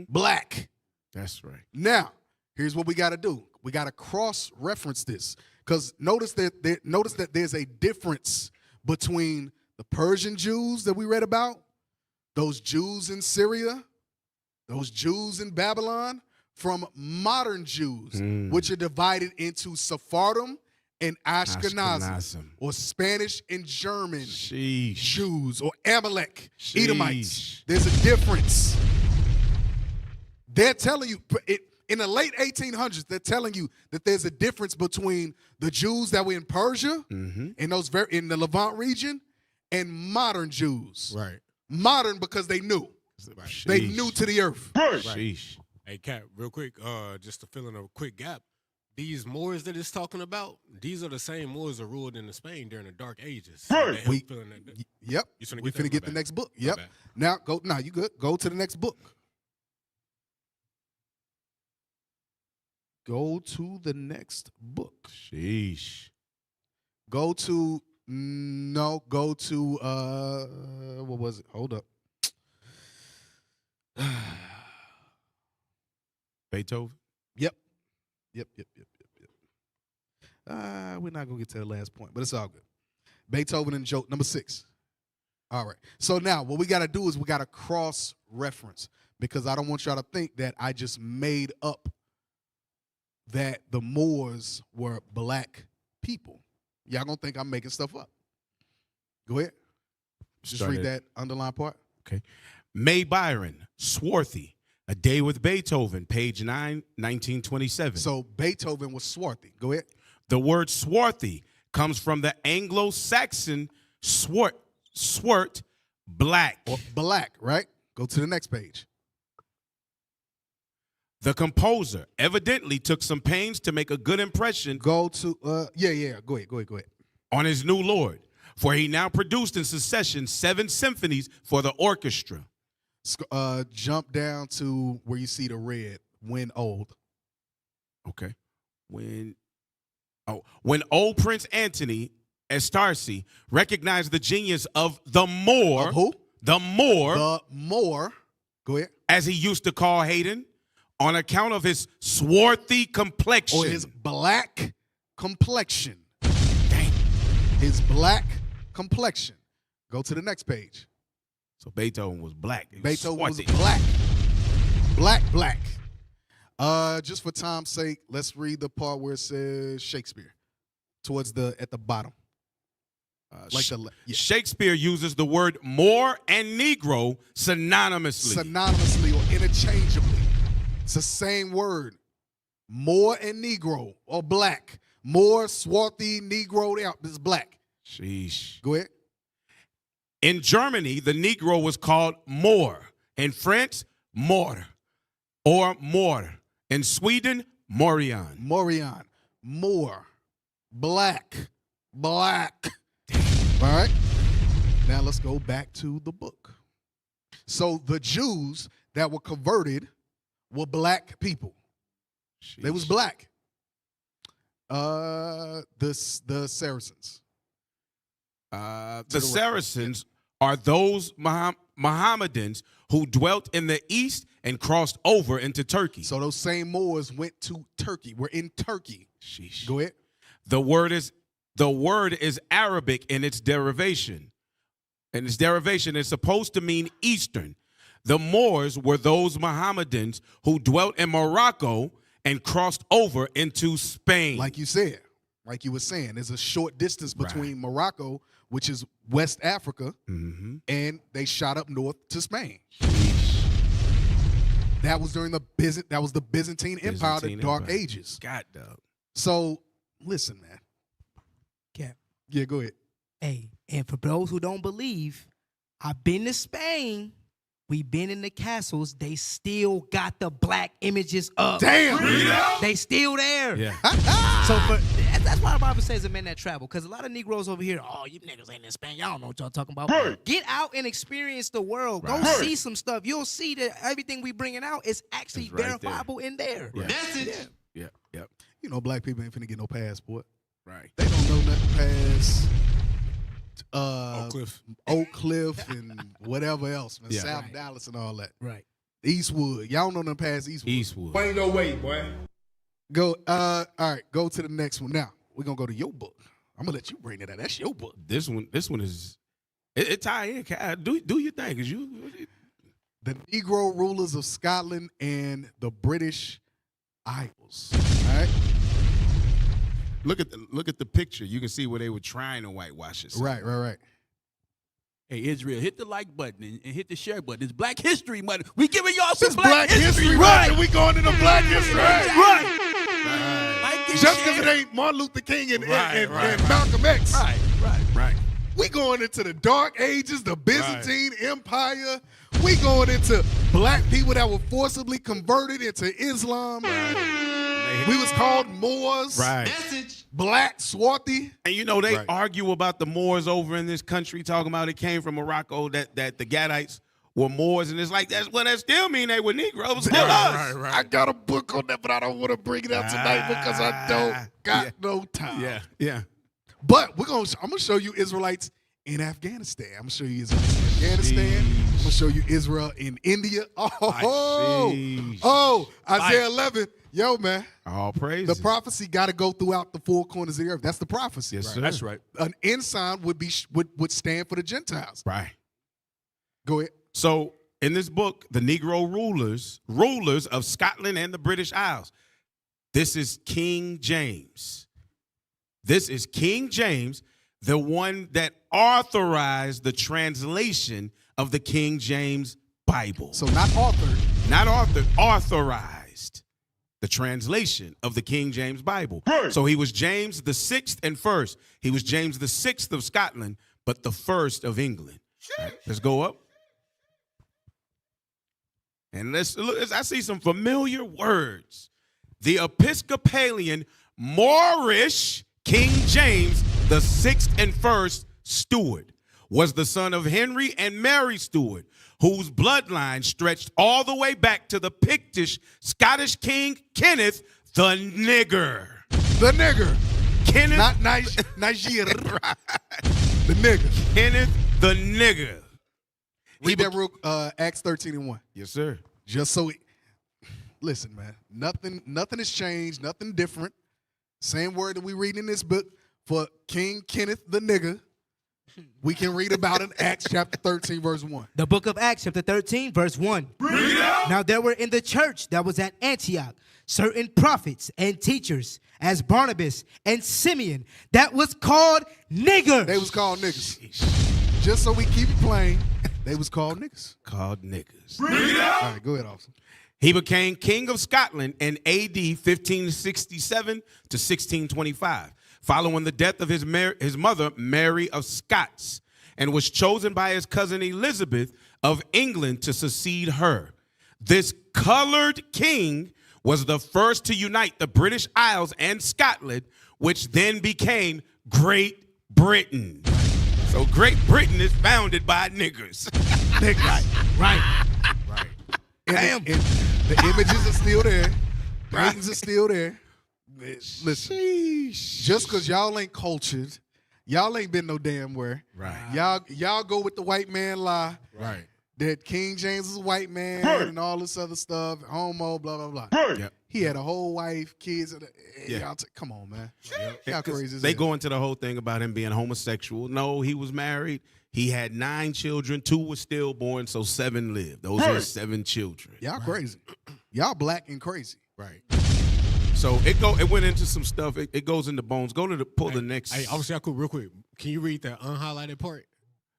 black. That's right. Now, here's what we got to do. We got to cross-reference this, because notice that there's a difference between the Persian Jews that we read about, those Jews in Syria, those Jews in Babylon, from modern Jews, which are divided into Sephardim and Ashkenazim, or Spanish and German Jews, or Amalek, Edomites. There's a difference. They're telling you, in the late 1800s, they're telling you that there's a difference between the Jews that were in Persia, in the Levant region, and modern Jews. Right. Modern because they knew. They knew to the earth. Sheesh. Hey, Cap, real quick, just to fill in a quick gap. These Moors that it's talking about, these are the same Moors that ruled in Spain during the Dark Ages. So Yep. we finna get the next book. Yep. Now go. Now you good. Go to the next book. Go to the next book. Sheesh. Go to what was it? Hold up. Beethoven. Yep. We're not gonna get to the last point, but it's all good. Beethoven and joke number 6. All right. So now what we gotta do is we gotta cross-reference, because I don't want y'all to think that I just made up that the Moors were black people. Y'all gonna think I'm making stuff up. Go ahead. Just read that underlined part. Okay. May Byron, Swarthy, A Day with Beethoven, page 9, 1927. So Beethoven was swarthy. Go ahead. The word swarthy comes from the Anglo-Saxon swart, black. Or black, right? Go to the next page. The composer evidently took some pains to make a good impression. Go to, Go ahead. On his new lord, for he now produced in succession 7 symphonies for the orchestra. Jump down to where you see the red, when old. Okay. When old Prince Anthony Estarsi recognized the genius of the Moor. Of who? The Moor. The Moor. Go ahead. As he used to call Hayden, on account of his swarthy complexion. Or his black complexion. Dang. His black complexion. Go to the next page. So Beethoven was black. Beethoven was swarthy. black. Just for time's sake, let's read the part where it says Shakespeare. At the bottom. Shakespeare uses the word Moor and Negro synonymously. Synonymously or interchangeably. It's the same word. Moor and Negro or black. Moor, swarthy, Negro, it's black. Sheesh. Go ahead. In Germany, the Negro was called Moor. In France, Mor or Mor. In Sweden, Morion. Moor. Black. All right. Now let's go back to the book. So the Jews that were converted were black people. Sheesh. They was black. The Saracens. The Saracens are those Mohammedans who dwelt in the east and crossed over into Turkey. So those same Moors went to Turkey. We're in Turkey. Sheesh. Go ahead. The word is Arabic in its derivation. And its derivation is supposed to mean Eastern. The Moors were those Mohammedans who dwelt in Morocco and crossed over into Spain. Like you said, like you were saying, there's a short distance between Morocco, which is West Africa, and they shot up north to Spain. That was during the Byzantine Empire, the Dark Ages. God, dog. So listen, man. Cap. Yeah, go ahead. Hey, and for those who don't believe, I've been to Spain. We've been in the castles. They still got the black images up. Damn. They still there. Yeah. So that's why the Bible says the men that travel. Because a lot of Negroes over here, oh, you niggas ain't in Spain. Y'all don't know what y'all talking about. Right. Get out and experience the world. Right. Go see some stuff. You'll see that everything we bringing out is actually It's right verifiable in there. Yeah. That's it. Yeah. You know, black people ain't finna get no passport. Right. They don't know nothing past Oak Cliff and whatever else, man. Yeah. South Right. Dallas and all that. Right. Eastwood. Y'all don't know nothing past Eastwood. Eastwood. Ain't no way, boy. Go. All right. Go to the next one. Now we're gonna go to your book. I'm gonna let you bring it out. That's your book. This one is it tie in. Do your thing, cause you. The Negro rulers of Scotland and the British Isles. All right. Look at the picture. You can see where they were trying to whitewash it. Right. Hey, Israel, hit the like button and hit the share button. It's Black History Month. We giving y'all some It's Black History right? Month, and we going into Black History. Right. Like and Just share. because it ain't Martin Luther King and Right. Malcolm X. Right. We going into the Dark Ages, the Byzantine Empire. We going into black people that were forcibly converted into Islam. We was called Moors. Right. Black, swarthy. And you know, they argue about the Moors over in this country, talking about it came from Morocco, that the Gadites were Moors, and it's like, that still mean they were Negroes. I got a book on that, but I don't want to bring it out tonight because I don't got no time. Yeah. But I'm gonna show you Israelites in Afghanistan. I'm gonna show you Israelites in Afghanistan. I'm gonna show you Israel in India. Isaiah 11. Yo, man. All praise. The prophecy got to go throughout the four corners of the earth. That's the prophecy. Yes, sir. That's right. An ensign would stand for the Gentiles. Right. Go ahead. So in this book, the Negro rulers of Scotland and the British Isles. This is King James. This is King James, the one that authorized the translation of the King James Bible. So not authored. Not authored, authorized the translation of the King James Bible. Hey. So he was James the 6th and 1st. He was James the 6th of Scotland, but the 1st of England. Right, let's go up. And let's look. I see some familiar words. The Episcopalian Moorish King James the 6th and 1st Stuart was the son of Henry and Mary Stuart, whose bloodline stretched all the way back to the Pictish Scottish King Kenneth the Nigger. The Nigger. Kenneth. Not Niger. The Nigger. Kenneth the Nigger. Read that real Acts 13:1. Yes, sir. Just so listen, man. Nothing has changed, nothing different. Same word that we read in this book for King Kenneth the Nigger. We can read about in Acts chapter 13, verse 1. The book of Acts chapter 13, verse 1. Now there were in the church that was at Antioch certain prophets and teachers, as Barnabas and Simeon, that was called niggers. They was called niggas. Just so we keep it plain, they was called niggas. Called niggas. All right, go ahead, officer. He became king of Scotland in AD 1567 to 1625. Following the death of his mother, Mary of Scots, and was chosen by his cousin Elizabeth of England to succeed her. This colored king was the first to unite the British Isles and Scotland, which then became Great Britain. So Great Britain is founded by niggers. Right. Damn. And the images are still there. Paintings are still there. Listen, just because y'all ain't cultured, y'all ain't been no damn where. Right. Y'all go with the white man lie. Right. That King James is a white man and all this other stuff, homo, blah, blah, blah. Yep. He had a whole wife, kids. Yeah. Y'all come on, man. Y'all crazy as They hell. go into the whole thing about him being homosexual. No, he was married. He had 9 children. 2 were stillborn, so 7 lived. Those are 7 children. Y'all crazy. Y'all black and crazy. Right. So it went into some stuff. It goes into bones. Go to pull the next. Hey, obviously, I could real quick. Can you read that unhighlighted part?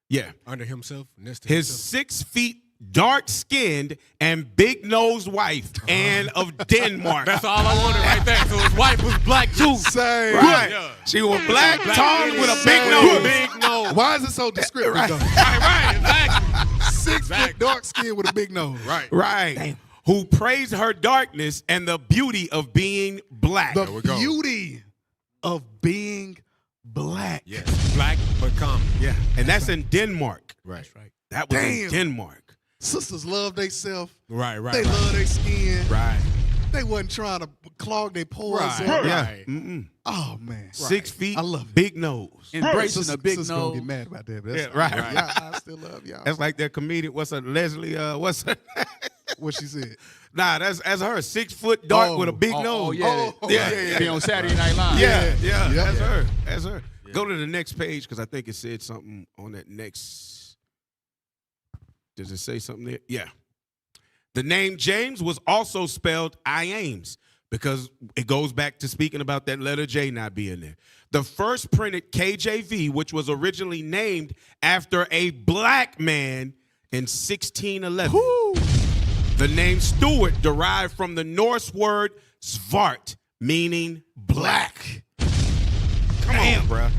Yeah. Under himself, next to His himself. 6 feet, dark-skinned, and big-nosed wife, Anne of Denmark. That's all I wanted right there. So his wife was black too. Same. Right. Yeah. She was black, tall, with a big Same. nose. Big nose. Why is it so descriptive, though? Right, exactly. 6 foot dark skin with a big nose. Right. Right. Damn. Who praised her darkness and the beauty of being black. The beauty of being black. Yes. Black but common. Yeah. And that's in Denmark. Right. That was in Damn. Denmark. Sisters love theyself. Right. They love their skin. Right. They wasn't trying to clog their pores. Right. up. Yeah. Right. Mm-mm. Oh, man. 6 feet, I love it. big nose. Embracing the big Sisters gonna nose. get mad about that. But Yeah, that's right. Y'all, I still love y'all. That's like that comedian. What's her? Leslie. What's her? What she said. Nah, that's her. 6 foot dark with a big nose. Yeah. Be on Saturday Night Live. Yeah. Yeah. That's her. That's her. Go to the next page because I think it said something on that next. Does it say something there? Yeah. The name James was also spelled Iames because it goes back to speaking about that letter J not being there. the first printed KJV, which was originally named after a black man in 1611. Woo. The name Stuart derived from the Norse word svart, meaning black. Come on, bruh.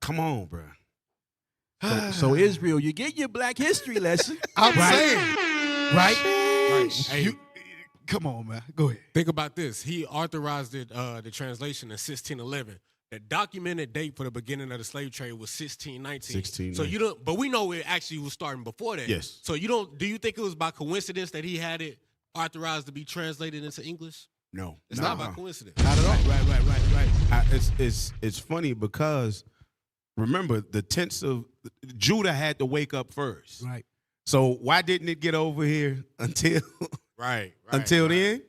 Come on, bruh. So Israel, you get your black history lesson. I'm saying. Right? Hey, Come on, man. Go ahead. think about this. He authorized it, the translation in 1611. The documented date for the beginning of the slave trade was 1619. So you don't, but we know it actually was starting before that. Yes. So you don't. Do you think it was by coincidence that he had it authorized to be translated into English? No. It's not by coincidence. Not at all. Right. It's funny because remember the tents of Judah had to wake up first. Right. So why didn't it get over here until then?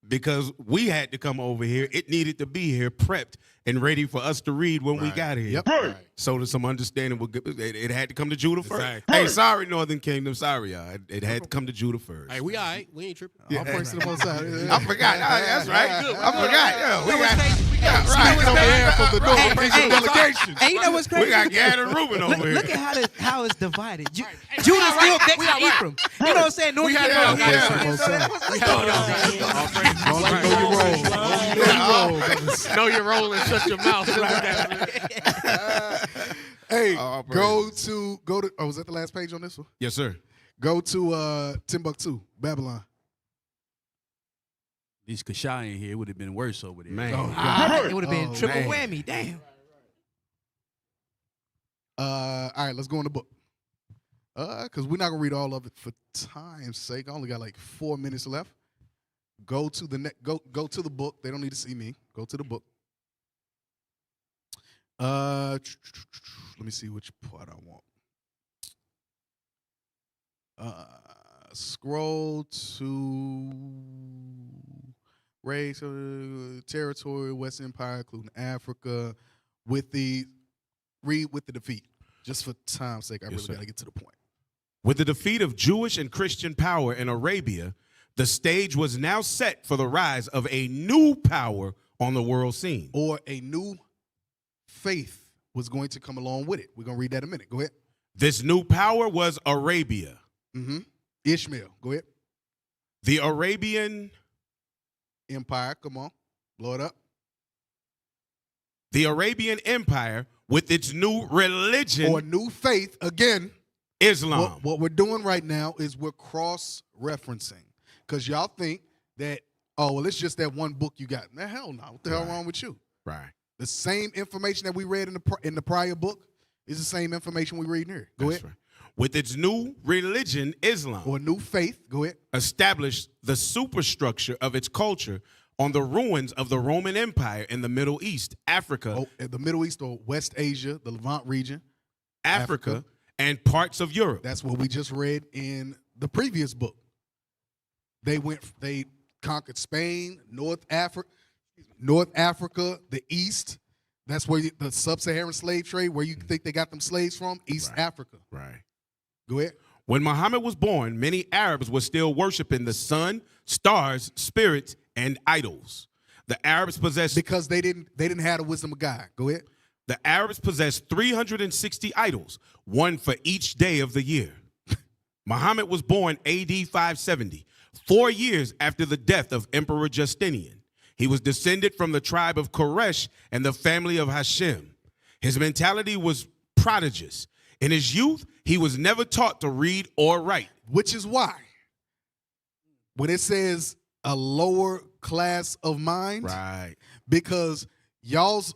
Because we had to come over here. It needed to be here, prepped and ready for us to read when we got here. Yep. Right. So there's some understanding. It had to come to Judah first. Exactly. Hey, sorry, Northern Kingdom. Sorry, y'all. It had to come to Judah first. Hey, we all right. We ain't tripping. All praise to the Most High. I forgot. That's right. Good. I forgot. Yeah, we got Speaking on behalf of the North Nation delegation. And you know what's crazy? We got Gad and Reuben over here. Look at how it's divided. Judah's still next to Ephraim. You know what I'm saying? North Carolina. Know your role and shut your mouth. Hey, go to. Oh, was that the last page on this one? Yes, sir. Go to Timbuktu, Babylon. These Kasha in here, it would have been worse over there. Man. It would have been triple whammy. Damn. All right, let's go in the book. Because we're not gonna read all of it for time's sake. I only got like 4 minutes left. Go to the go to the book. They don't need to see me. Go to the book. Let me see which part I want. Scroll to race, territory, West Empire, including Africa, read with the defeat. Just for time's sake, I really got to get to the point. With the defeat of Jewish and Christian power in Arabia, the stage was now set for the rise of a new power on the world scene. Or a new faith was going to come along with it. We're going to read that in a minute. Go ahead. This new power was Arabia. Mm-hmm. Ishmael. Go ahead. The Arabian Empire. Come on. Blow it up. The Arabian Empire with its new religion. Or new faith. Again. Islam. What we're doing right now is we're cross-referencing. Because y'all think that, oh, well, it's just that one book you got. Nah, hell no. What the hell wrong with you? Right. The same information that we read in the prior book is the same information we read here. Go ahead. Right. With its new religion, Islam. Or new faith. Go ahead. Established the superstructure of its culture on the ruins of the Roman Empire in the Middle East, Africa. Oh, the Middle East or West Asia, the Levant region. Africa. And parts of Europe. That's what we just read in the previous book. They conquered Spain, North Africa, the East. That's where the sub-Saharan slave trade, where you think they got them slaves from, East Africa. Right. Go ahead. When Muhammad was born, many Arabs were still worshiping the sun, stars, spirits, and idols. The Arabs possessed because they didn't have the wisdom of God. Go ahead. The Arabs possessed 360 idols, one for each day of the year. Muhammad was born AD 570, 4 years after the death of Emperor Justinian. He was descended from the tribe of Quraysh and the family of Hashem. His mentality was prodigious. In his youth, he was never taught to read or write. Which is why, when it says a lower class of mind, right? Because y'all's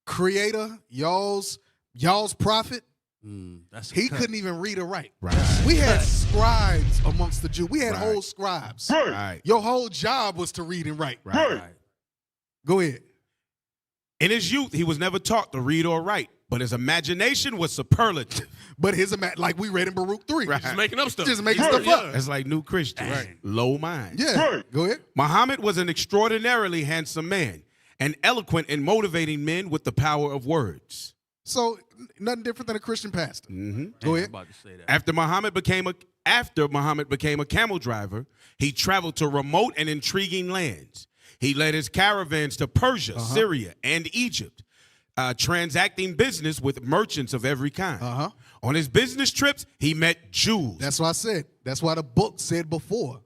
creator, y'all's prophet, he couldn't even read or write. Right. We had scribes amongst the Jews. We had Right. whole scribes. Right. Your whole job was to read and write. Right. Go ahead. In his youth, he was never taught to read or write, but his imagination was superlative. But like we read in Baruch 3. Right. Just making up stuff. Just making stuff up. It's like new Christians. Right. Low mind. Yeah. Go ahead. Muhammad was an extraordinarily handsome man and eloquent in motivating men with the power of words. So nothing different than a Christian pastor. Mm-hmm. Go ahead. About to say that. After Muhammad became a camel driver, he traveled to remote and intriguing lands. He led his caravans to Persia, Syria, and Egypt, transacting business with merchants of every kind. On his business trips, he met Jews. That's what I said. That's why the book said before.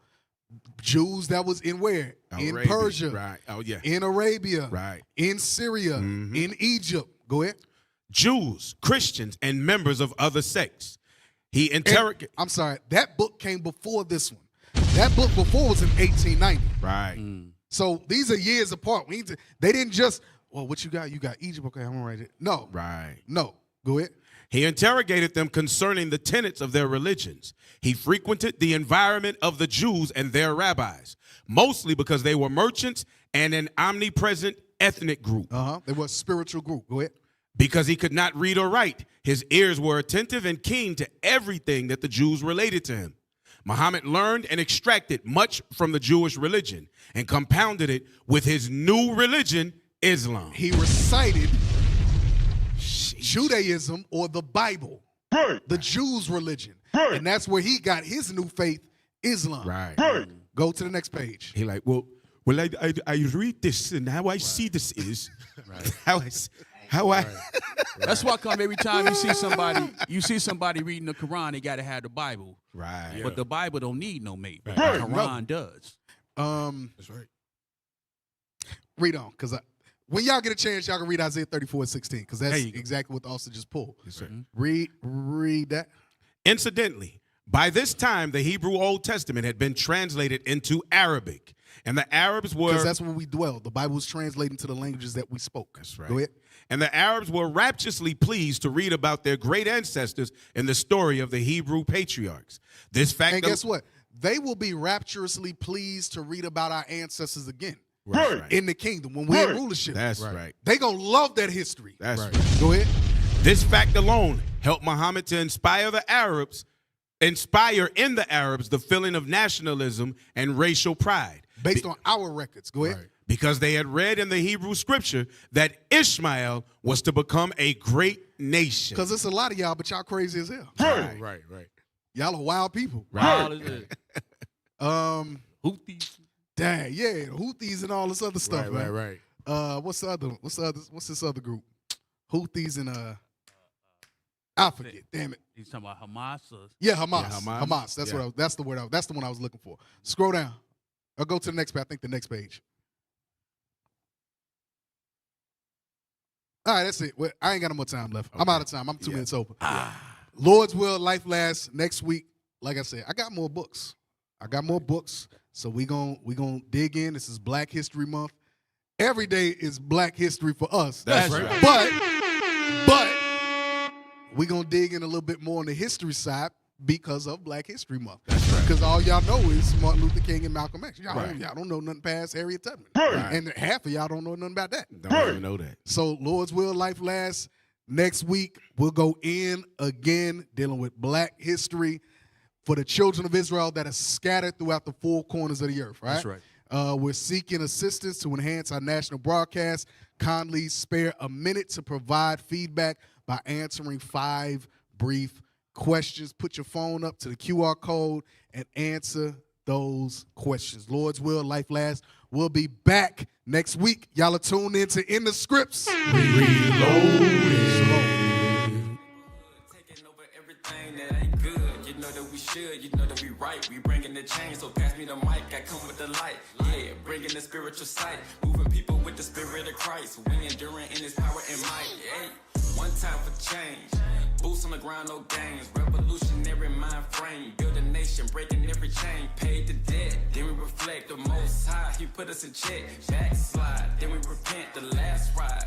Jews that was in where? In Persia. Right. Oh, yeah. In Arabia. Right. In Syria. In Egypt. Go ahead. Jews, Christians, and members of other sects. He interrogated. I'm sorry. That book came before this one. That book before was in 1890. Right. So these are years apart. They didn't just, well, what you got? You got Egypt. Okay, I'm going to write it. No. Right. No. Go ahead. He interrogated them concerning the tenets of their religions. He frequented the environment of the Jews and their rabbis, mostly because they were merchants and an omnipresent ethnic group. They were a spiritual group. Go ahead. Because he could not read or write, his ears were attentive and keen to everything that the Jews related to him. Muhammad learned and extracted much from the Jewish religion and compounded it with his new religion, Islam. He recited Judaism or the Bible, the Jews' religion. And that's where he got his new faith, Islam. Right. Go to the next page. He like, well, I read this and how I see this is how I That's why come every time you see somebody reading the Quran, they gotta have the Bible. Right. But the Bible don't need no mate. Right. The Quran does. That's right. Read on, because when y'all get a chance, y'all can read Isaiah 34:16, because that's exactly what the author just pulled. Yes, sir. Read that. Incidentally, by this time, the Hebrew Old Testament had been translated into Arabic, and the Arabs were... Because that's where we dwell. The Bible was translated to the languages that we spoke. That's right. Go ahead. And the Arabs were rapturously pleased to read about their great ancestors in the story of the Hebrew patriarchs. This fact... And guess what? They will be rapturously pleased to read about our ancestors again. Right. In the kingdom when we're in rulership. That's right. They gonna love that history. That's right. Go ahead. This fact alone helped Muhammad to inspire in the Arabs the feeling of nationalism and racial pride. Based on our records. Go ahead. Because they had read in the Hebrew scripture that Ishmael was to become a great nation. Because it's a lot of y'all, but y'all crazy as hell. Right. Y'all are wild people. Right. Houthis. Dang, yeah, the Houthis and all this other stuff, man. Right. What's this other group? Houthis and I forget. Damn it. He's talking about Hamas. Yeah, Hamas. That's the word. That's the one I was looking for. Scroll down. I'll go to the next page. I think the next page. All right, that's it. Well, I ain't got no more time left. Okay. I'm out of time. I'm 2 minutes over. Lord's will, life lasts. Next week, like I said, I got more books. So we gonna dig in. This is Black History Month. Every day is Black History for us. That's right. But we gonna dig in a little bit more on the history side because of Black History Month. That's right. Because all y'all know is Martin Luther King and Malcolm X. Y'all don't know nothing past Harriet Tubman. Right. And half of y'all don't know nothing about that. Don't even know that. So Lord's will, life lasts. Next week we'll go in again dealing with Black history for the children of Israel that are scattered throughout the four corners of the earth, right? That's right. We're seeking assistance to enhance our national broadcast. Kindly spare a minute to provide feedback by answering 5 brief questions. Put your phone up to the QR code and answer those questions. Lord's will, life lasts. We'll be back next week. Y'all are tuned in to In the Scripts. You know that we right, we bringing the change, so pass me the mic, I come with the light, yeah, bringing the spiritual sight, moving people with the spirit of Christ, we enduring in his power and might, hey, one time for change, boots on the ground, no games, revolutionary mind frame, build a nation, breaking every chain, paid the debt, then we reflect the most high, he put us in check, backslide, then we repent, the last ride.